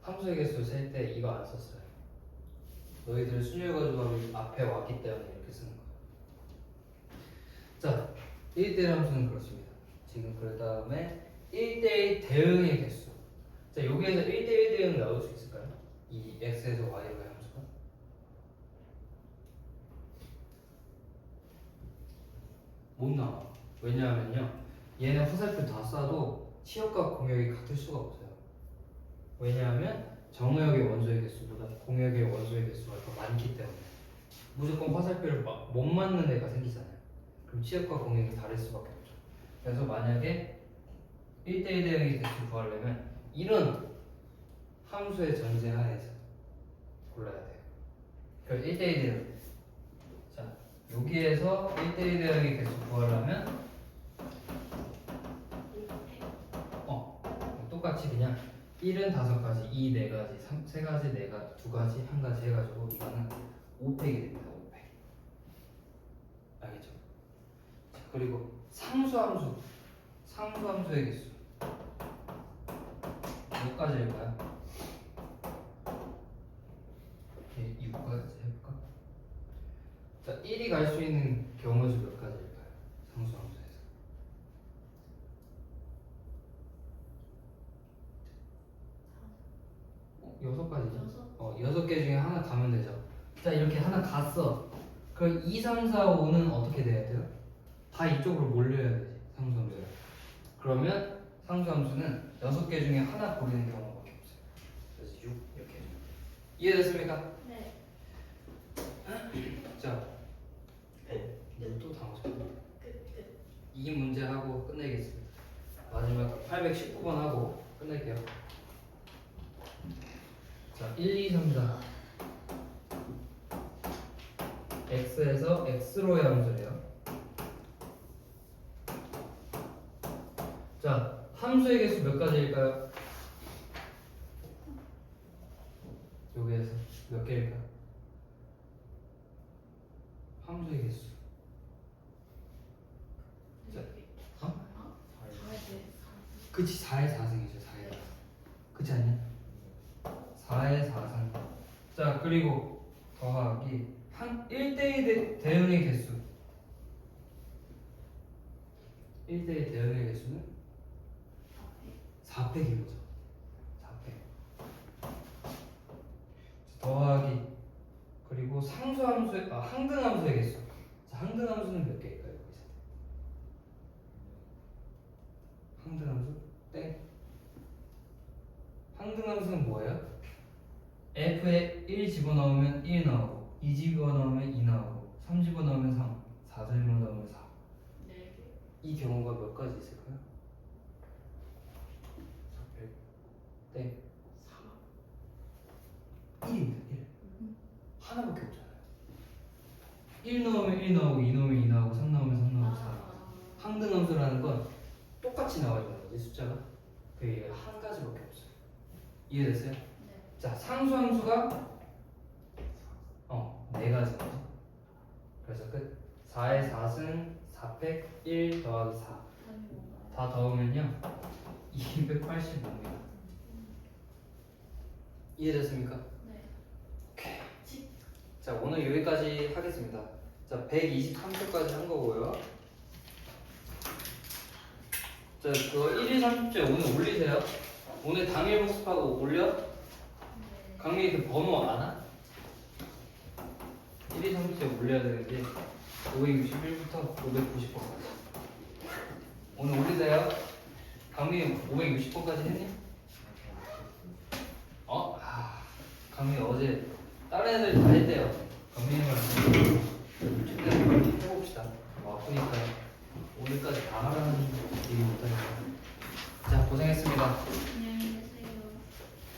함수의 개수 셀 때 이거 안 썼어요. 너희들 순열 가지고 앞에 왔기 때문에 이렇게 쓰는 거예요. 자, 1대1 함수는 그렇습니다. 지금 그 다음에 1대1 대응의 개수. 자, 여기에서 1대1 대응 나올 수 있을까요? 이 x에서 y로의 함수가? 못 나와. 왜냐하면요, 얘네 화살표 다 쏴도 치역과 공역이 같을 수가 없어요. 왜냐하면 정의역의 원소의 개수보다 공역의 원소의 개수가 더 많기 때문에 무조건 화살표를 못 맞는 애가 생기잖아요. 그럼 치역과 공역이 다를 수밖에 없죠. 그래서 만약에 1대1 대응의 개수 구하려면 이런 함수의 전제 하에서 골라야 돼요. 그래서 1대1 대응. 자, 여기에서 1대1 대응의 개수 구하려면 똑같이 그냥 1은 5가지, 2 4가지, 3가지 4가지, 2가지, 1가지 해가지고 이거는 5팩이 됩니다. 5팩. 알겠죠? 자, 그리고 상수함수의 개수 몇 가지일까요? 6가지 해볼까? 자, 1이 갈 수 있는 경우의 수 몇 가지일까요? 상수함수에서 6가지죠? 6개 중에 하나 가면 되죠. 자, 이렇게 하나 갔어. 그럼 2, 3, 4, 5는 어떻게 돼야 돼요? 다 이쪽으로 몰려야 되지, 상수함수가. 그러면 상수함수는 6개 중에 하나 고르는 경우밖에 없어요. 그래서 6 이렇게 해줘. 이해됐습니까? 네. 자, 또 당첨. 끝. 이 문제 하고 끝내겠습니다. 마지막 819번 하고 끝낼게요. 자, 1, 2, 3, 4. x에서 x로의 함수래요. 자, 함수의 개수 몇 가지일까요? 여기에서 몇 개일까요? 함수의 개수. 자, 그치, 4의 4승이죠. 4의 4승. 그치 않냐? 4의 4승. 자, 그리고 더하기 1대1 대응의 개수. 1대1 대응의 개수는 4팩인 거죠. 4팩. 더하기 그리고 상수함수의 항등함수의 개수. 상등함수는 몇 개일까요? 여기서 상등함수? 땡. 상등함수는 뭐예요? F에 1 집어넣으면 1 나오고 2 집어넣으면 2 나오고 3 집어넣으면 3 4 집어넣으면 4. 네 개. 이 경우가 몇 가지 있을까요? 땡. 1입니다. 1. 하나밖에 없잖아요. 1 넣으면 1 나오고 2 넣으면 2 나오고 3 넣으면 3 나오고 4 나오고. 상등함수라는 건 똑같이 나와주는 거지 숫자가. 그게 한 가지밖에 없어요. 이해됐어요? 네. 자, 상수함수가 네 가지거든. 그래서 끝. 4의 4승 4팩 1 더하기 4. 답이 뭔가요? 다 더하면요 285입니다. 이해됐습니까? 네. 자, 오늘 여기까지 하겠습니다. 자, 123초까지 한 거고요. 자, 그거 1, 2, 30초 오늘 올리세요. 오늘 당일 복습하고 올려? 네. 강민이 그 번호 아나? 1, 2, 30초 올려야 되는데 561부터 590번까지. 오늘 올리세요. 강민이 560번까지 했니? 강민이 어제 다른 애들 다 했대요. 강민이랑 최대한 해봅시다. 아프니까 오늘까지 다 하라는 얘기 못하니까. 자, 고생했습니다. 안녕히